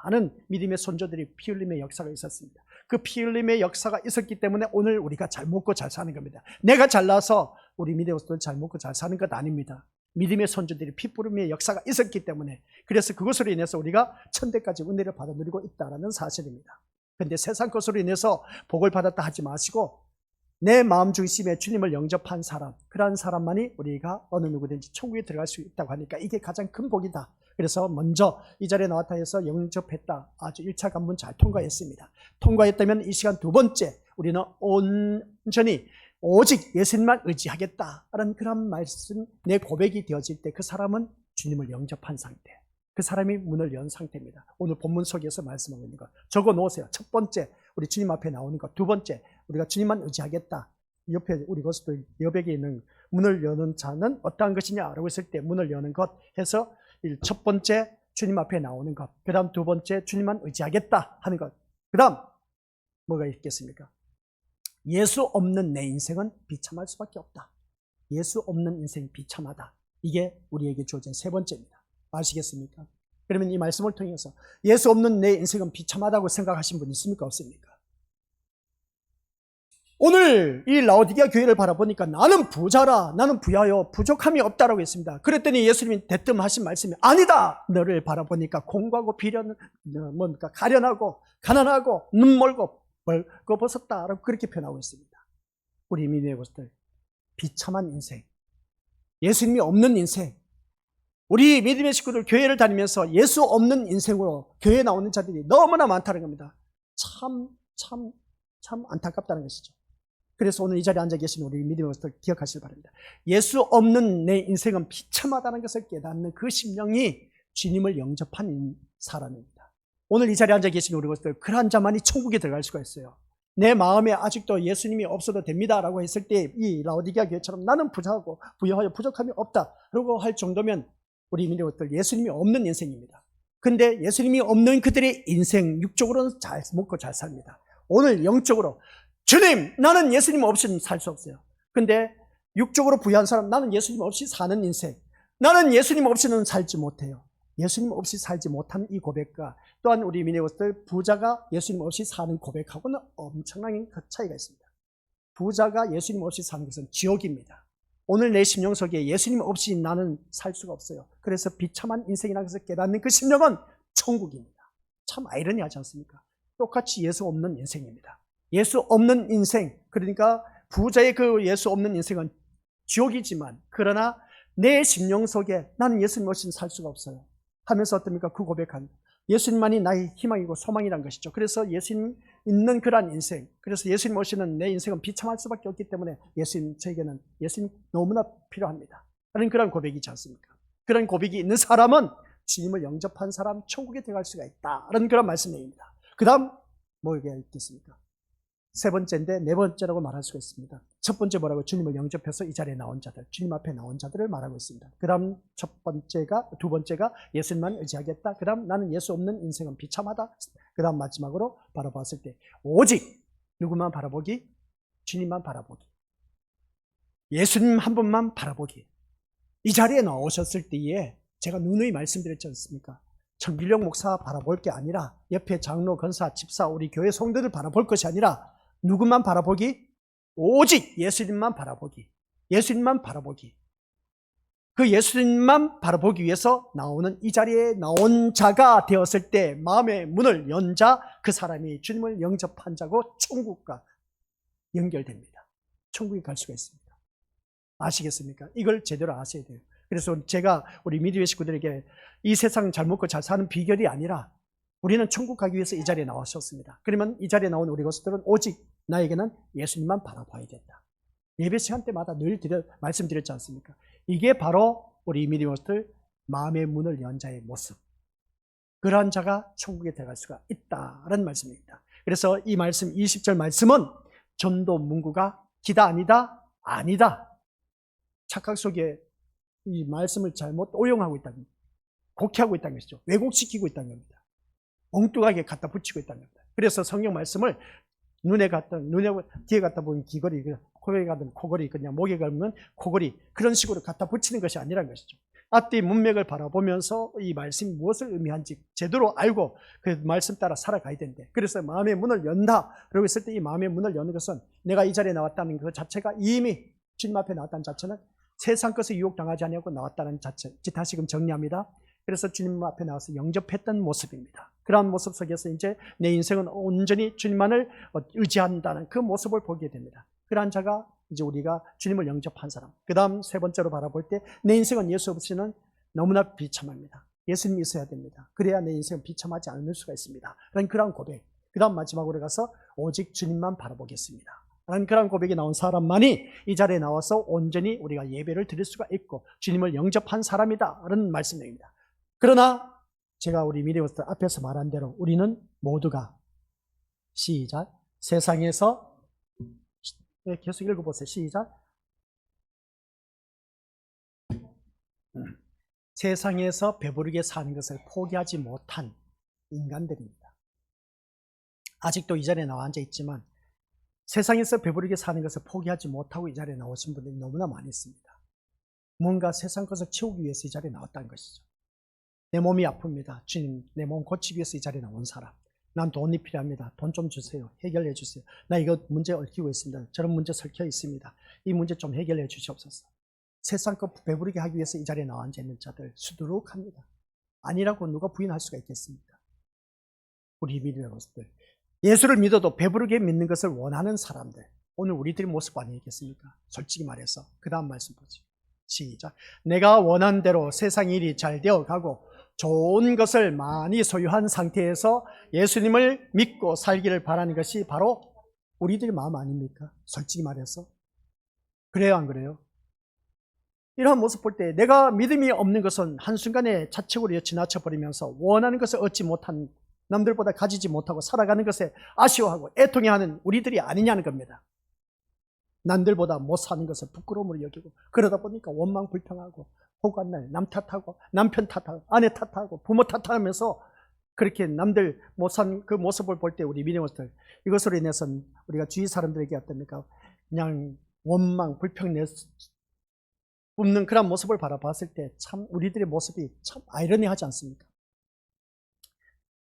많은 믿음의 선조들이 피 흘림의 역사가 있었습니다. 그 피 흘림의 역사가 있었기 때문에 오늘 우리가 잘 먹고 잘 사는 겁니다. 내가 잘나서 우리 믿음의 선조들 잘 먹고 잘 사는 것 아닙니다. 믿음의 선조들이 핏부림의 역사가 있었기 때문에, 그래서 그것으로 인해서 우리가 천대까지 은혜를 받아 누리고 있다는 사실입니다. 그런데 세상 것으로 인해서 복을 받았다 하지 마시고 내 마음 중심에 주님을 영접한 사람, 그러한 사람만이 우리가 어느 누구든지 천국에 들어갈 수 있다고 하니까 이게 가장 큰 복이다. 그래서 먼저 이 자리에 나왔다 해서 영접했다. 아주 1차 관문 잘 통과했습니다. 통과했다면 이 시간 두 번째, 우리는 온전히 오직 예수님만 의지하겠다라는 그런 말씀, 내 고백이 되어질 때 그 사람은 주님을 영접한 상태, 그 사람이 문을 연 상태입니다. 오늘 본문 속에서 말씀하고 있는 것 적어 놓으세요. 첫 번째, 우리 주님 앞에 나오는 것. 두 번째, 우리가 주님만 의지하겠다. 옆에 우리 것들 여백에 있는 문을 여는 자는 어떠한 것이냐라고 했을 때 문을 여는 것 해서 첫 번째 주님 앞에 나오는 것, 그 다음 두 번째 주님만 의지하겠다 하는 것, 그 다음 뭐가 있겠습니까? 예수 없는 내 인생은 비참할 수밖에 없다. 예수 없는 인생 비참하다. 이게 우리에게 주어진 세 번째입니다. 아시겠습니까? 그러면 이 말씀을 통해서 예수 없는 내 인생은 비참하다고 생각하신 분 있습니까? 없습니까? 오늘 이 라오디게아 교회를 바라보니까 나는 부자라, 나는 부야요, 부족함이 없다라고 했습니다. 그랬더니 예수님이 대뜸 하신 말씀이 아니다. 너를 바라보니까 공고하고 뭔가 가련하고 가난하고 눈멀고 벌거벗었다라고 그렇게 표현하고 있습니다. 우리 믿음의 것들, 비참한 인생, 예수님이 없는 인생, 우리 믿음의 식구들 교회를 다니면서 예수 없는 인생으로 교회에 나오는 자들이 너무나 많다는 겁니다. 참 안타깝다는 것이죠. 그래서 오늘 이 자리에 앉아 계신 우리 믿음의 것들 기억하시기 바랍니다. 예수 없는 내 인생은 비참하다는 것을 깨닫는 그 심령이 주님을 영접한 사람입니다. 오늘 이 자리에 앉아 계신 우리 것들, 그러한 자만이 천국에 들어갈 수가 있어요. 내 마음에 아직도 예수님이 없어도 됩니다라고 했을 때 이 라오디게아 교회처럼 나는 부자하고 부여하여 부족함이 없다라고 할 정도면 우리 믿음의 것들 예수님이 없는 인생입니다. 근데 예수님이 없는 그들의 인생, 육적으로는 잘 먹고 잘 삽니다. 오늘 영적으로 주님, 나는 예수님 없이는 살 수 없어요. 근데 육적으로 부유한 사람, 나는 예수님 없이 사는 인생, 나는 예수님 없이는 살지 못해요. 예수님 없이 살지 못한 이 고백과 또한 우리 믿음의 것들 부자가 예수님 없이 사는 고백하고는 엄청난 차이가 있습니다. 부자가 예수님 없이 사는 것은 지옥입니다. 오늘 내 심령 속에 예수님 없이 나는 살 수가 없어요. 그래서 비참한 인생이라는 것을 깨닫는 그 심령은 천국입니다. 참 아이러니하지 않습니까? 똑같이 예수 없는 인생입니다. 예수 없는 인생, 그러니까 부자의 그 예수 없는 인생은 지옥이지만, 그러나 내 심령 속에 나는 예수님 없이는 살 수가 없어요 하면서 어떻습니까? 그 고백한 예수님만이 나의 희망이고 소망이란 것이죠. 그래서 예수님 있는 그러한 인생, 그래서 예수님 없이는 내 인생은 비참할 수밖에 없기 때문에 예수님, 저에게는 예수님 너무나 필요합니다 하는 그런 고백이지 않습니까? 그런 고백이 있는 사람은 주님을 영접한 사람, 천국에 들어갈 수가 있다는 그런 말씀입니다. 그 다음 뭐가 있겠습니까? 세 번째인데 네 번째라고 말할 수가 있습니다. 첫 번째 뭐라고? 주님을 영접해서 이 자리에 나온 자들, 주님 앞에 나온 자들을 말하고 있습니다. 그 다음 두 번째가 예수님만 의지하겠다. 그 다음 나는 예수 없는 인생은 비참하다. 그 다음 마지막으로 바라봤을 때 오직 누구만 바라보기? 주님만 바라보기. 예수님 한 분만 바라보기. 이 자리에 나오셨을 때에 제가 누누이 말씀드렸지 않습니까? 정길용 목사 바라볼 게 아니라 옆에 장로, 권사, 집사, 우리 교회 성도들 바라볼 것이 아니라 누구만 바라보기? 오직 예수님만 바라보기. 예수님만 바라보기. 그 예수님만 바라보기 위해서 나오는 이 자리에 나온 자가 되었을 때 마음의 문을 연 자, 그 사람이 주님을 영접한 자고 천국과 연결됩니다. 천국에 갈 수가 있습니다. 아시겠습니까? 이걸 제대로 아셔야 돼요. 그래서 제가 우리 믿음의 식구들에게 이 세상 잘 먹고 잘 사는 비결이 아니라 우리는 천국 가기 위해서 이 자리에 나왔었습니다. 그러면 이 자리에 나온 우리 것들은 오직 나에게는 예수님만 바라봐야 된다. 예배 시간 때마다 늘 말씀드렸지 않습니까? 이게 바로 우리 믿음의 것들 마음의 문을 연 자의 모습. 그러한 자가 천국에 들어갈 수가 있다는 말씀입니다. 그래서 이 말씀 20절 말씀은 전도 문구가 기다 아니다? 아니다. 착각 속에 이 말씀을 잘못 오용하고 있다는 겁니다. 곡해하고 있다는 것이죠. 왜곡시키고 있다는 겁니다. 엉뚱하게 갖다 붙이고 있다는 겁니다. 그래서 성경 말씀을 눈에 뒤에 갖다 보면 귀걸이, 코에 가든 코걸이, 그냥 목에 걸면 코걸이, 그런 식으로 갖다 붙이는 것이 아니라는 것이죠. 앞뒤 문맥을 바라보면서 이 말씀이 무엇을 의미한지 제대로 알고 그 말씀 따라 살아가야 되는데, 그래서 마음의 문을 연다 라고 했을 때 이 마음의 문을 여는 것은 내가 이 자리에 나왔다는 그 자체가 이미 주님 앞에 나왔다는 자체는 세상 것에 유혹당하지 아니하고 나왔다는 자체. 이제 다시금 정리합니다. 그래서 주님 앞에 나와서 영접했던 모습입니다. 그러한 모습 속에서 이제 내 인생은 온전히 주님만을 의지한다는 그 모습을 보게 됩니다. 그러한 자가 이제 우리가 주님을 영접한 사람. 그 다음 세 번째로 바라볼 때 내 인생은 예수 없이는 너무나 비참합니다. 예수님이 있어야 됩니다. 그래야 내 인생은 비참하지 않을 수가 있습니다. 그런 고백. 그 다음 마지막으로 가서 오직 주님만 바라보겠습니다. 그런 고백이 나온 사람만이 이 자리에 나와서 온전히 우리가 예배를 드릴 수가 있고 주님을 영접한 사람이다 라는 말씀입니다. 그러나 제가 우리 미래부터 앞에서 말한 대로 우리는 모두가 시작 세상에서 계속 읽어보세요. 시작 세상에서 배부르게 사는 것을 포기하지 못한 인간들입니다. 아직도 이 자리에 나와 앉아 있지만 세상에서 배부르게 사는 것을 포기하지 못하고 이 자리에 나오신 분들이 너무나 많이 있습니다. 뭔가 세상 것을 채우기 위해서 이 자리에 나왔다는 것이죠. 내 몸이 아픕니다. 주님, 내 몸 고치기 위해서 이 자리에 나온 사람. 난 돈이 필요합니다. 돈 좀 주세요. 해결해 주세요. 나 이거 문제 얽히고 있습니다. 저런 문제 설켜 있습니다. 이 문제 좀 해결해 주시옵소서. 세상 것 배부르게 하기 위해서 이 자리에 나와 앉아 있는 자들 수두룩합니다. 아니라고 누가 부인할 수가 있겠습니까? 우리 믿음의 모습들. 예수를 믿어도 배부르게 믿는 것을 원하는 사람들. 오늘 우리들의 모습 아니겠습니까? 솔직히 말해서. 그 다음 말씀 보죠. 시작. 내가 원하는 대로 세상 일이 잘 되어가고 좋은 것을 많이 소유한 상태에서 예수님을 믿고 살기를 바라는 것이 바로 우리들의 마음 아닙니까? 솔직히 말해서. 그래요, 안 그래요? 이러한 모습 볼 때 내가 믿음이 없는 것은 한순간에 자책으로 지나쳐버리면서 원하는 것을 얻지 못한 남들보다 가지지 못하고 살아가는 것에 아쉬워하고 애통해하는 우리들이 아니냐는 겁니다. 남들보다 못 사는 것을 부끄러움으로 여기고 그러다 보니까 원망 불평하고 호간날 남 탓하고 남편 탓하고 아내 탓하고 부모 탓하면서 그렇게 남들 못 산 그 모습을 볼 때 우리 믿음으로서 이것으로 인해서 우리가 주위 사람들에게 어떻습니까? 그냥 원망 불평 뿜는 그런 모습을 바라봤을 때 참 우리들의 모습이 참 아이러니하지 않습니까?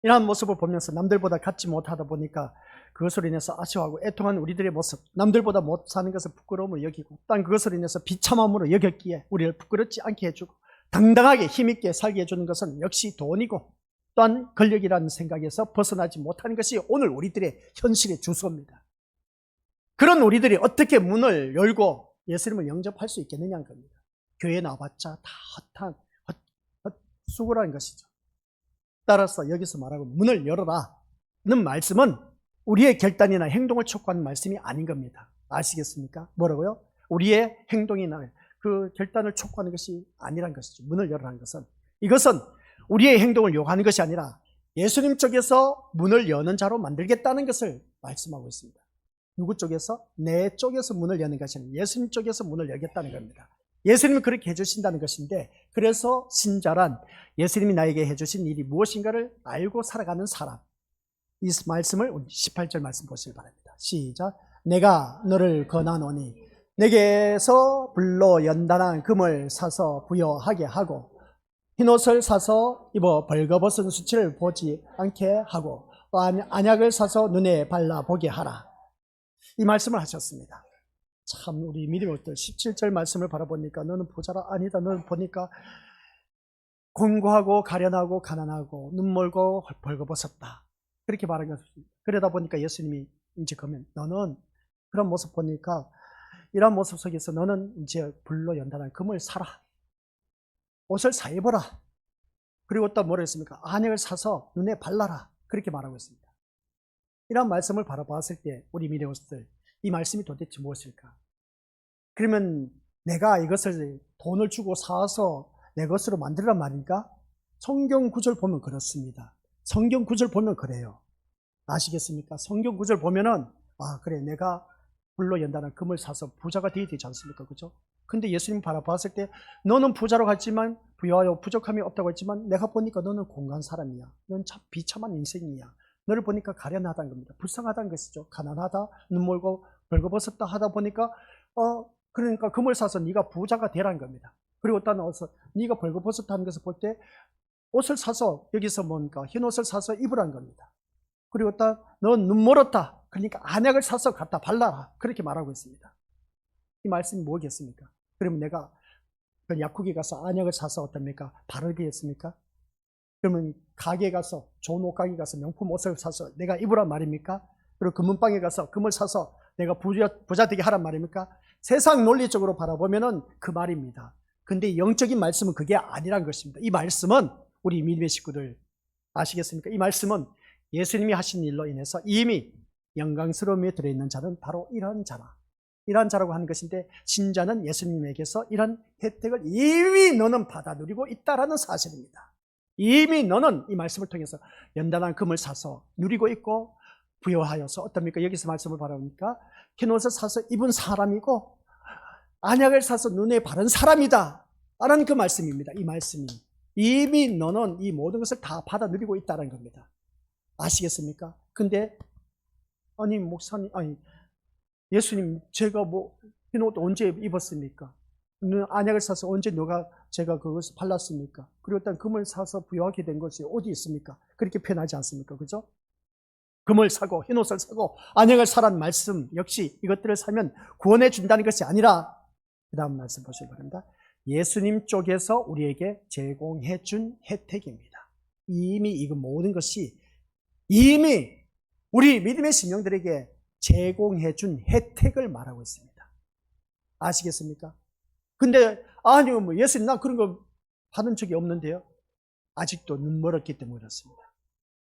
이러한 모습을 보면서 남들보다 갖지 못하다 보니까 그것으로 인해서 아쉬워하고 애통한 우리들의 모습, 남들보다 못 사는 것을 부끄러움으로 여기고 또한 그것으로 인해서 비참함으로 여겼기에 우리를 부끄럽지 않게 해주고 당당하게 힘있게 살게 해주는 것은 역시 돈이고 또한 권력이라는 생각에서 벗어나지 못하는 것이 오늘 우리들의 현실의 주소입니다. 그런 우리들이 어떻게 문을 열고 예수님을 영접할 수 있겠느냐는 겁니다. 교회에 나와봤자 다 헛수고라는 것이죠. 따라서 여기서 말하고 문을 열어라는 말씀은 우리의 결단이나 행동을 촉구하는 말씀이 아닌 겁니다. 아시겠습니까? 뭐라고요? 우리의 행동이나 그 결단을 촉구하는 것이 아니란 것이죠. 문을 열어라는 것은 이것은 우리의 행동을 요구하는 것이 아니라 예수님 쪽에서 문을 여는 자로 만들겠다는 것을 말씀하고 있습니다. 누구 쪽에서? 내 쪽에서 문을 여는 것이 아니라 예수님 쪽에서 문을 열겠다는 겁니다. 예수님이 그렇게 해주신다는 것인데 그래서 신자란 예수님이 나에게 해주신 일이 무엇인가를 알고 살아가는 사람. 이 말씀을 18절 말씀 보시기 바랍니다. 시작. 내가 너를 권하노니 내게서 불로 연단한 금을 사서 부여하게 하고 흰옷을 사서 입어 벌거벗은 수치를 보지 않게 하고 또 안약을 사서 눈에 발라보게 하라. 이 말씀을 하셨습니다. 참 우리 믿음의 것들 17절 말씀을 바라보니까 너는 부자라 아니다. 너는 보니까 공고하고 가련하고 가난하고 눈멀고 벌거벗었다. 그렇게 말한 것입니다. 그러다 보니까 예수님이 이제 그러면 너는 그런 모습 보니까 이런 모습 속에서 너는 이제 불로 연단한 금을 사라. 옷을 사 입어라. 그리고 또 뭐라 했습니까? 안약을 사서 눈에 발라라. 그렇게 말하고 있습니다. 이런 말씀을 바라봤을 때 우리 믿음의 것들 이 말씀이 도대체 무엇일까? 그러면 내가 이것을 돈을 주고 사서 내 것으로 만들란 말인가? 성경 구절 보면 그렇습니다. 성경 구절 보면 그래요. 아시겠습니까? 성경 구절 보면은 아 그래 내가 불로 연단한 금을 사서 부자가 되어야 되지 않습니까? 그죠? 근데 예수님 바라봤을 때 너는 부자로 갔지만 부여하여 부족함이 없다고 했지만 내가 보니까 너는 공간 사람이야. 넌 참 비참한 인생이야. 너를 보니까 가련하다는 겁니다. 불쌍하다는 것이죠. 가난하다, 눈멀고 벌거벗었다 하다 보니까 그러니까 금을 사서 네가 부자가 되라는 겁니다. 그리고 또 나와서 네가 벌거벗었다는 것을 볼 때 옷을 사서 여기서 뭔가 흰 옷을 사서 입으라는 겁니다. 그리고 또 넌 눈멀었다. 그러니까 안약을 사서 갖다 발라라. 그렇게 말하고 있습니다. 이 말씀이 뭐겠습니까? 그러면 내가 그 약국에 가서 안약을 사서 어떻습니까? 바르겠습니까? 그러면 가게에 가서 좋은 옷가게 가서 명품 옷을 사서 내가 입으란 말입니까? 그리고 금은방에 가서 금을 사서 내가 부자 되게 하란 말입니까? 세상 논리적으로 바라보면은 그 말입니다. 근데 영적인 말씀은 그게 아니란 것입니다. 이 말씀은 우리 믿음의 식구들 아시겠습니까? 이 말씀은 예수님이 하신 일로 인해서 이미 영광스러움에 들어있는 자는 바로 이런 자라. 이런 자라고 하는 것인데 신자는 예수님에게서 이런 혜택을 이미 너는 받아 누리고 있다라는 사실입니다. 이미 너는 이 말씀을 통해서 연단한 금을 사서 누리고 있고 부여하여서 어떻습니까? 여기서 말씀을 바라보니까 흰옷을 사서 입은 사람이고 안약을 사서 눈에 바른 사람이다 라는 그 말씀입니다. 이 말씀이 이미 너는 이 모든 것을 다 받아 누리고 있다는 겁니다. 아시겠습니까? 근데 아니 목사님, 아니 예수님, 제가 뭐 흰옷 언제 입었습니까? 안약을 사서 언제 제가 그것을 발랐습니까? 그리고 일단 금을 사서 부여하게 된 것이 어디 있습니까? 그렇게 표현하지 않습니까? 그죠? 금을 사고 흰옷을 사고 안약을 사란 말씀 역시 이것들을 사면 구원해 준다는 것이 아니라 그 다음 말씀 보시기 바랍니다. 예수님 쪽에서 우리에게 제공해 준 혜택입니다. 이미 이거 모든 것이 이미 우리 믿음의 신령들에게 제공해 준 혜택을 말하고 있습니다. 아시겠습니까? 근데 아니요, 뭐 예수님 나 그런 거 받은 적이 없는데요. 아직도 눈멀었기 때문에 그렇습니다.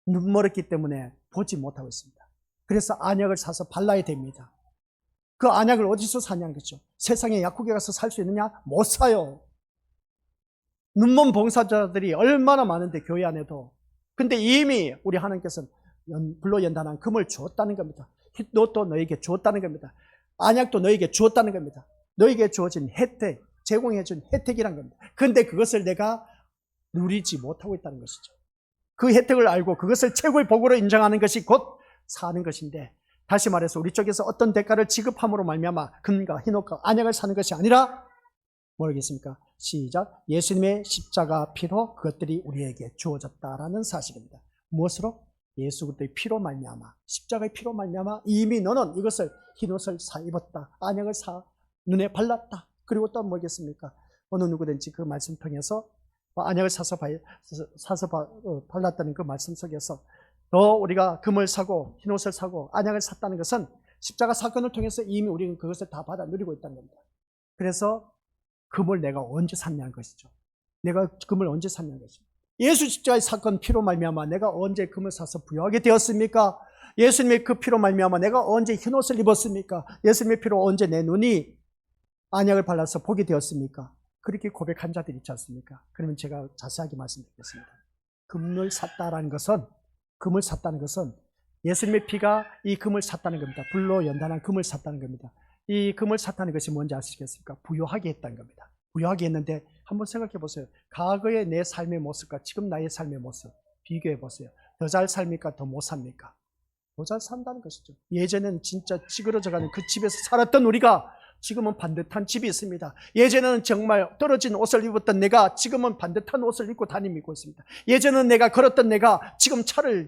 눈멀었기 때문에 보지 못하고 있습니다. 그래서 안약을 사서 발라야 됩니다. 그 안약을 어디서 사냐는 거죠. 세상에 약국에 가서 살 수 있느냐? 못 사요. 눈먼 봉사자들이 얼마나 많은데 교회 안에도. 근데 이미 우리 하나님께서는 불로 연단한 금을 주었다는 겁니다. 흰옷도 너에게 주었다는 겁니다. 안약도 너에게 주었다는 겁니다. 너에게 주어진 혜택, 제공해준 혜택이란 겁니다. 그런데 그것을 내가 누리지 못하고 있다는 것이죠. 그 혜택을 알고 그것을 최고의 복으로 인정하는 것이 곧 사는 것인데, 다시 말해서 우리 쪽에서 어떤 대가를 지급함으로 말미암아 금과 흰옷과 안약을 사는 것이 아니라 뭐겠습니까? 시작. 예수님의 십자가 피로 그것들이 우리에게 주어졌다라는 사실입니다. 무엇으로? 예수 그리스도의 피로 말미암아, 십자가의 피로 말미암아 이미 너는 이것을 흰옷을 사 입었다, 안약을 사 눈에 발랐다. 그리고 또 뭐겠습니까? 어느 누구든지 그 말씀 통해서 안약을 사서 발랐다는 그 말씀 속에서 또 우리가 금을 사고 흰옷을 사고 안약을 샀다는 것은 십자가 사건을 통해서 이미 우리는 그것을 다 받아 누리고 있다는 겁니다. 그래서 금을 내가 언제 샀냐는 것이죠. 내가 금을 언제 샀냐는 것이죠. 예수 십자가의 사건 피로 말미암아 내가 언제 금을 사서 부여하게 되었습니까? 예수님의 그 피로 말미암아 내가 언제 흰옷을 입었습니까? 예수님의 피로 언제 내 눈이 안약을 발라서 보게 되었습니까? 그렇게 고백한 자들이 있지 않습니까? 그러면 제가 자세하게 말씀드리겠습니다. 금을 샀다는 것은 예수님의 피가 이 금을 샀다는 겁니다. 불로 연단한 금을 샀다는 겁니다. 이 금을 샀다는 것이 뭔지 아시겠습니까? 부여하게 했다는 겁니다. 부여하게 했는데 한번 생각해 보세요. 과거의 내 삶의 모습과 지금 나의 삶의 모습 비교해 보세요. 더 잘 삽니까? 더 못 삽니까? 더 잘 산다는 것이죠. 예전에는 진짜 찌그러져가는 그 집에서 살았던 우리가 지금은 반듯한 집이 있습니다. 예전에는 정말 떨어진 옷을 입었던 내가 지금은 반듯한 옷을 입고 다니고 있습니다. 예전에는 내가 걸었던 내가 지금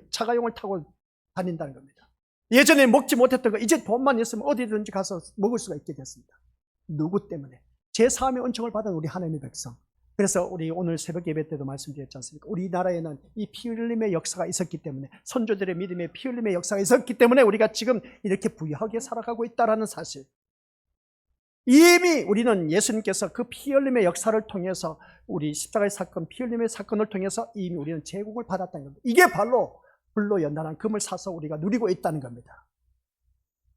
자가용을 타고 다닌다는 겁니다. 예전에 먹지 못했던 거 이제 돈만 있으면 어디든지 가서 먹을 수가 있게 됐습니다. 누구 때문에? 제3의 은총을 받은 우리 하나님의 백성. 그래서 우리 오늘 새벽 예배 때도 말씀드렸지 않습니까? 우리나라에는 이 피 흘림의 역사가 있었기 때문에, 선조들의 믿음의 피 흘림의 역사가 있었기 때문에 우리가 지금 이렇게 부유하게 살아가고 있다는 사실. 이미 우리는 예수님께서 그 피 흘림의 역사를 통해서 우리 십자가의 사건, 피 흘림의 사건을 통해서 이미 우리는 제공을 받았다는 겁니다. 이게 바로 불로 연단한 금을 사서 우리가 누리고 있다는 겁니다.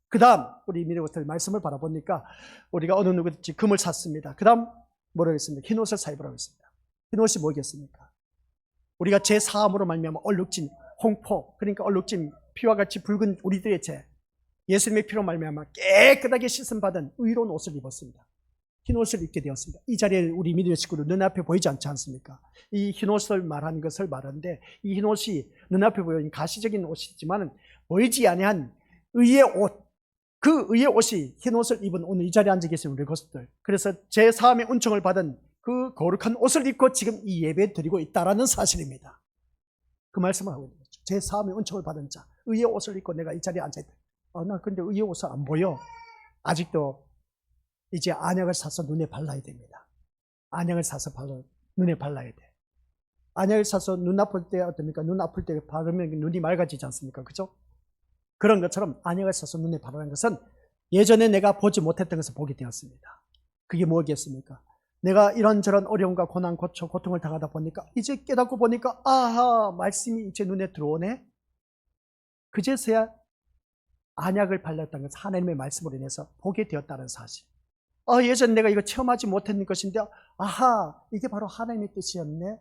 그 다음 우리 미래부터 말씀을 바라보니까 우리가 어느 누구든지 금을 샀습니다. 그 다음 뭐라고 했습니까? 흰옷을 사입으라고 했습니다. 흰옷이 뭐겠습니까? 우리가 제 사함으로 말미암아 얼룩진 홍포, 그러니까 얼룩진 피와 같이 붉은 우리들의 죄, 예수님의 피로 말미암아 깨끗하게 씻음받은 의로운 옷을 입었습니다. 흰옷을 입게 되었습니다. 이 자리에 우리 믿음의 식구들 눈앞에 보이지 않지 않습니까? 이 흰옷을 말하는 것을 말하는데, 이 흰옷이 눈앞에 보이는 가시적인 옷이지만 보이지 아니한 의의 옷, 그 의의 옷이 흰옷을 입은 오늘 이 자리에 앉아 계신 우리 것들, 그래서 제3의 은총을 받은 그 거룩한 옷을 입고 지금 이 예배 드리고 있다는 사실입니다. 그 말씀을 하고 있는 거죠. 제3의 은총을 받은 자, 의의 옷을 입고 내가 이 자리에 앉아있다. 나 근데 의의 옷을 안 보여. 아직도 이제 안약을 사서 눈에 발라야 됩니다. 안약을 사서 눈에 발라야 돼. 안약을 사서 눈 아플 때 어떻습니까? 눈 아플 때 바르면 눈이 맑아지지 않습니까? 그죠? 그런 것처럼 안약을 사서 눈에 바르는 것은 예전에 내가 보지 못했던 것을 보게 되었습니다. 그게 뭐겠습니까? 내가 이런저런 어려움과 고난, 고통을 당하다 보니까 이제 깨닫고 보니까 아하, 말씀이 이제 눈에 들어오네. 그제서야 안약을 발랐다는 것은 하나님의 말씀으로 인해서 보게 되었다는 사실. 예전 내가 이거 체험하지 못했던 것인데 아하, 이게 바로 하나님의 뜻이었네.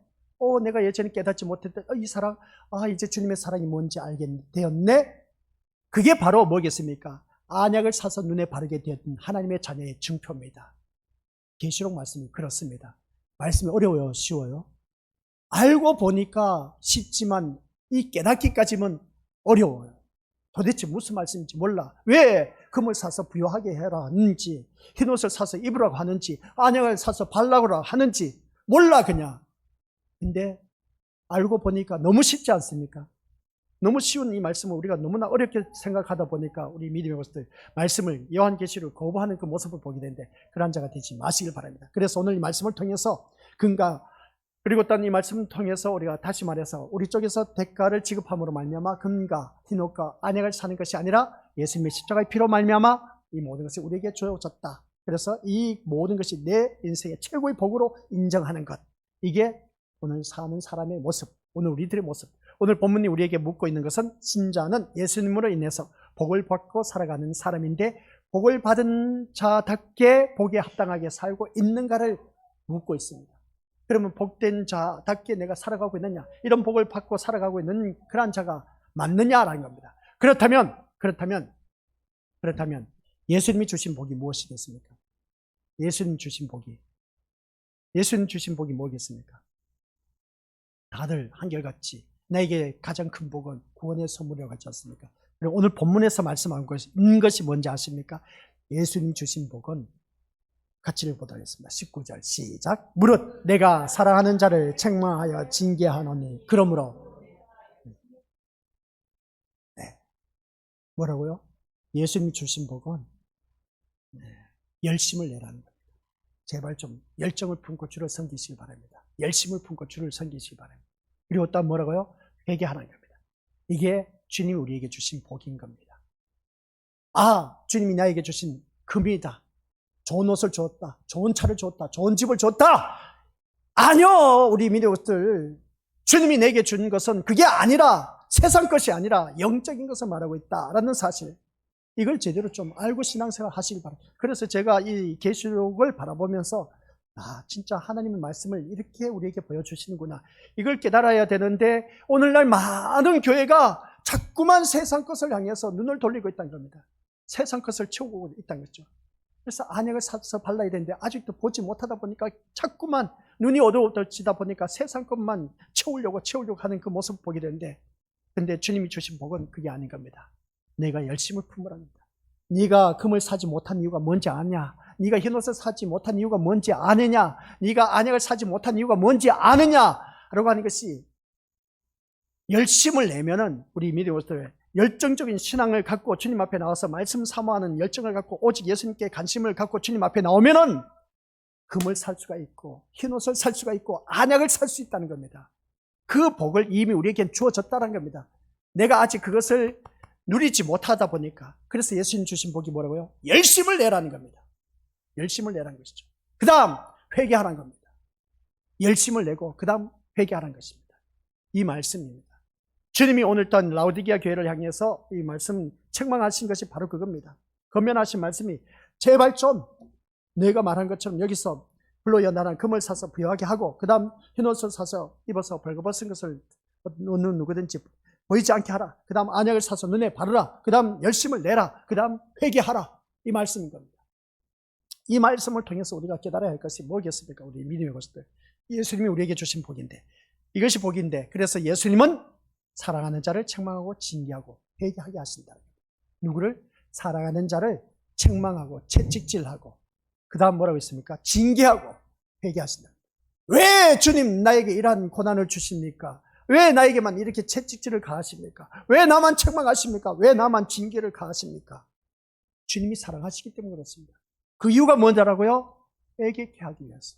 내가 예전에 깨닫지 못했던 이 사랑, 이제 주님의 사랑이 뭔지 알게 되었네. 그게 바로 뭐겠습니까? 안약을 사서 눈에 바르게 되었던 하나님의 자녀의 증표입니다. 계시록 말씀이 그렇습니다. 말씀이 어려워요? 쉬워요? 알고 보니까 쉽지만 이 깨닫기까지는 어려워요. 도대체 무슨 말씀인지 몰라. 왜 금을 사서 부요하게 해라 하는지, 흰옷을 사서 입으라고 하는지, 안약을 사서 발라고 하는지 몰라 그냥. 근데 알고 보니까 너무 쉽지 않습니까? 너무 쉬운 이 말씀을 우리가 너무나 어렵게 생각하다 보니까 우리 믿음의 것들 말씀을 요한계시를 거부하는 그 모습을 보게 되는데 그런 자가 되지 마시길 바랍니다. 그래서 오늘 이 말씀을 통해서 그리고 또 이 말씀을 통해서 우리가 다시 말해서 우리 쪽에서 대가를 지급함으로 말미암아 금과 흰옷과 안약을 사는 것이 아니라 예수님의 십자가의 피로 말미암아 이 모든 것이 우리에게 주어졌다. 그래서 이 모든 것이 내 인생의 최고의 복으로 인정하는 것, 이게 오늘 사는 사람의 모습, 오늘 우리들의 모습. 오늘 본문이 우리에게 묻고 있는 것은 신자는 예수님으로 인해서 복을 받고 살아가는 사람인데 복을 받은 자답게 복에 합당하게 살고 있는가를 묻고 있습니다. 그러면 복된 자답게 내가 살아가고 있느냐, 이런 복을 받고 살아가고 있는 그런 자가 맞느냐라는 겁니다. 그렇다면 예수님이 주신 복이 무엇이겠습니까? 예수님 주신 복이 뭐겠습니까? 다들 한결같이 나에게 가장 큰 복은 구원의 선물이라고 하지 않습니까? 그리고 오늘 본문에서 말씀한 것이 뭔지 아십니까? 예수님 주신 복은 같이 읽어보도록 하겠습니다. 19절 시작. 무릇 내가 사랑하는 자를 책망하여 징계하노니 그러므로 뭐라고요? 예수님 주신 복은 열심을 내라는 겁니다. 제발 좀 열정을 품고 주를 섬기시기 바랍니다. 열심을 품고 주를 섬기시기 바랍니다. 그리고 또 뭐라고요? 회개하라는 겁니다. 이게 주님이 우리에게 주신 복인 겁니다. 주님이 나에게 주신 금이다. 좋은 옷을 주었다. 좋은 차를 주었다. 좋은 집을 주었다. 아니요, 우리 믿음의 것들. 주님이 내게 준 것은 그게 아니라, 세상 것이 아니라 영적인 것을 말하고 있다라는 사실. 이걸 제대로 좀 알고 신앙생활 하시기 바랍니다. 그래서 제가 이 계시록을 바라보면서 진짜 하나님의 말씀을 이렇게 우리에게 보여주시는구나. 이걸 깨달아야 되는데 오늘날 많은 교회가 자꾸만 세상 것을 향해서 눈을 돌리고 있다는 겁니다. 세상 것을 채우고 있다는 거죠. 그래서 안약을 사서 발라야 되는데 아직도 보지 못하다 보니까 자꾸만 눈이 어두워지다 보니까 세상 것만 채우려고 하는 그 모습을 보게 되는데, 근데 주님이 주신 복은 그게 아닌 겁니다. 내가 열심을 품으랍니다. 네가 금을 사지 못한 이유가 뭔지 아냐? 네가 흰옷을 사지 못한 이유가 뭔지 아느냐? 네가 안약을 사지 못한 이유가 뭔지 아느냐? 라고 하는 것이, 열심을 내면은 우리 믿음의 것들 열정적인 신앙을 갖고 주님 앞에 나와서 말씀 사모하는 열정을 갖고 오직 예수님께 관심을 갖고 주님 앞에 나오면은 금을 살 수가 있고 흰옷을 살 수가 있고 안약을 살 수 있다는 겁니다. 그 복을 이미 우리에게 주어졌다는 겁니다. 내가 아직 그것을 누리지 못하다 보니까, 그래서 예수님 주신 복이 뭐라고요? 열심을 내라는 겁니다. 열심을 내라는 것이죠. 그 다음 회개하라는 겁니다. 열심을 내고 그 다음 회개하라는 것입니다. 이 말씀입니다. 주님이 오늘 또한 라오디게아 교회를 향해서 이 말씀 책망하신 것이 바로 그겁니다. 권면하신 말씀이 제발 좀 내가 말한 것처럼 여기서 불로 연단한 금을 사서 부요하게 하고 그 다음 흰옷을 사서 입어서 벌거벗은 것을 누구든지 보이지 않게 하라. 그 다음 안약을 사서 눈에 바르라. 그 다음 열심을 내라. 그 다음 회개하라. 이 말씀인 겁니다. 이 말씀을 통해서 우리가 깨달아야 할 것이 뭐겠습니까? 우리 믿음의 것들. 예수님이 우리에게 주신 복인데, 이것이 복인데, 그래서 예수님은 사랑하는 자를 책망하고 징계하고 회개하게 하신다. 누구를? 사랑하는 자를 책망하고 채찍질하고 그 다음 뭐라고 했습니까? 징계하고 회개하신다. 왜 주님 나에게 이러한 고난을 주십니까? 왜 나에게만 이렇게 채찍질을 가하십니까? 왜 나만 책망하십니까? 왜 나만 징계를 가하십니까? 주님이 사랑하시기 때문에 그렇습니다. 그 이유가 뭔지라고요? 회개케 하기 위해서.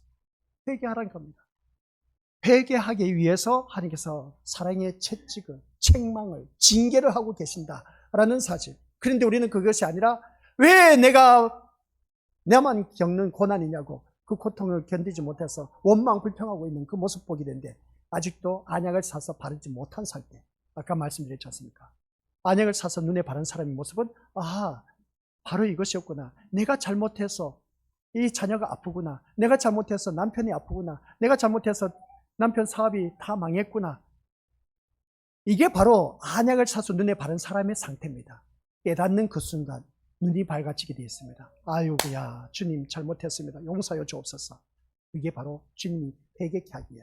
회개하라는 겁니다. 회개하기 위해서 하나님께서 사랑의 채찍을, 책망을, 징계를 하고 계신다라는 사실. 그런데 우리는 그것이 아니라 왜 내만 겪는 고난이냐고 그 고통을 견디지 못해서 원망 불평하고 있는 그 모습 보게 되는데 아직도 안약을 사서 바르지 못한 상태. 아까 말씀드렸지 않습니까? 안약을 사서 눈에 바른 사람의 모습은 바로 이것이었구나. 내가 잘못해서 이 자녀가 아프구나. 내가 잘못해서 남편이 아프구나. 내가 잘못해서 남편 사업이 다 망했구나. 이게 바로 안약을 사서 눈에 바른 사람의 상태입니다. 깨닫는 그 순간 눈이 밝아지게 되어 있습니다. 아이고야, 주님 잘못했습니다. 용서하여 주옵소서. 이게 바로 주님이 회개케 하기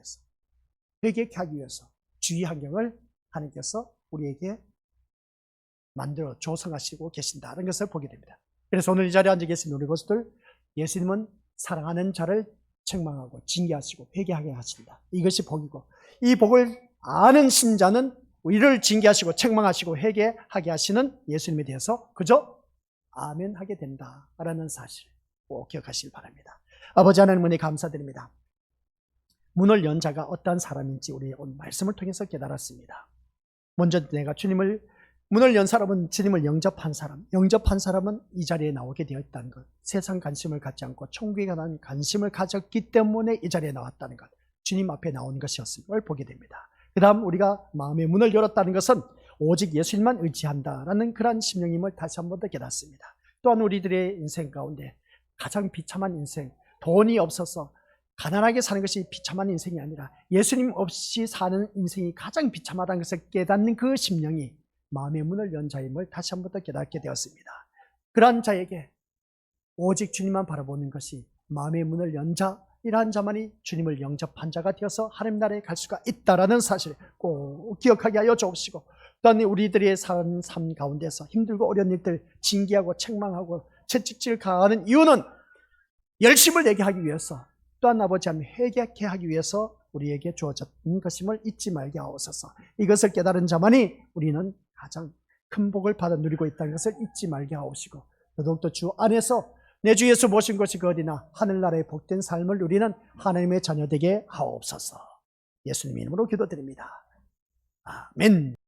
위해서 주의 환경을 하나님께서 우리에게 만들어 조성하시고 계신다는 것을 보게 됩니다. 그래서 오늘 이 자리에 앉아 계신 우리 것들, 예수님은 사랑하는 자를 책망하고 징계하시고 회개하게 하신다. 이것이 복이고, 이 복을 아는 신자는 우리를 징계하시고 책망하시고 회개하게 하시는 예수님에 대해서 그저 아멘 하게 된다라는 사실 꼭 기억하시길 바랍니다. 아버지 하나님 은혜 감사드립니다. 문을 연 자가 어떠한 사람인지 우리 오늘 말씀을 통해서 깨달았습니다. 먼저 내가 문을 연 사람은 주님을 영접한 사람은 이 자리에 나오게 되었다는 것, 세상 관심을 갖지 않고 천국에 관한 관심을 가졌기 때문에 이 자리에 나왔다는 것, 주님 앞에 나온 것이었음을 보게 됩니다. 그 다음 우리가 마음의 문을 열었다는 것은 오직 예수님만 의지한다라는 그러한 심령임을 다시 한 번 더 깨닫습니다. 또한 우리들의 인생 가운데 가장 비참한 인생, 돈이 없어서 가난하게 사는 것이 비참한 인생이 아니라 예수님 없이 사는 인생이 가장 비참하다는 것을 깨닫는 그 심령이 마음의 문을 연 자임을 다시 한 번 더 깨닫게 되었습니다. 그러한 자에게 오직 주님만 바라보는 것이 마음의 문을 연 자, 이러한 자만이 주님을 영접한 자가 되어서 하나님 나라에 갈 수가 있다라는 사실 꼭 기억하게 하여 주옵시고, 또한 우리들의 사는 삶 가운데서 힘들고 어려운 일들 징계하고 책망하고 채찍질 가하는 이유는 열심을 내게 하기 위해서, 또한 아버지 하나님 회개케 하기 위해서 우리에게 주어졌던 것임을 잊지 말게 하옵소서. 이것을 깨달은 자만이 우리는 가장 큰 복을 받아 누리고 있다는 것을 잊지 말게 하옵시고, 더더욱더 주 안에서 내 주 예수 모신 것이 그 어디나 하늘나라의 복된 삶을 누리는 하나님의 자녀 되게 하옵소서. 예수님 이름으로 기도드립니다. 아멘.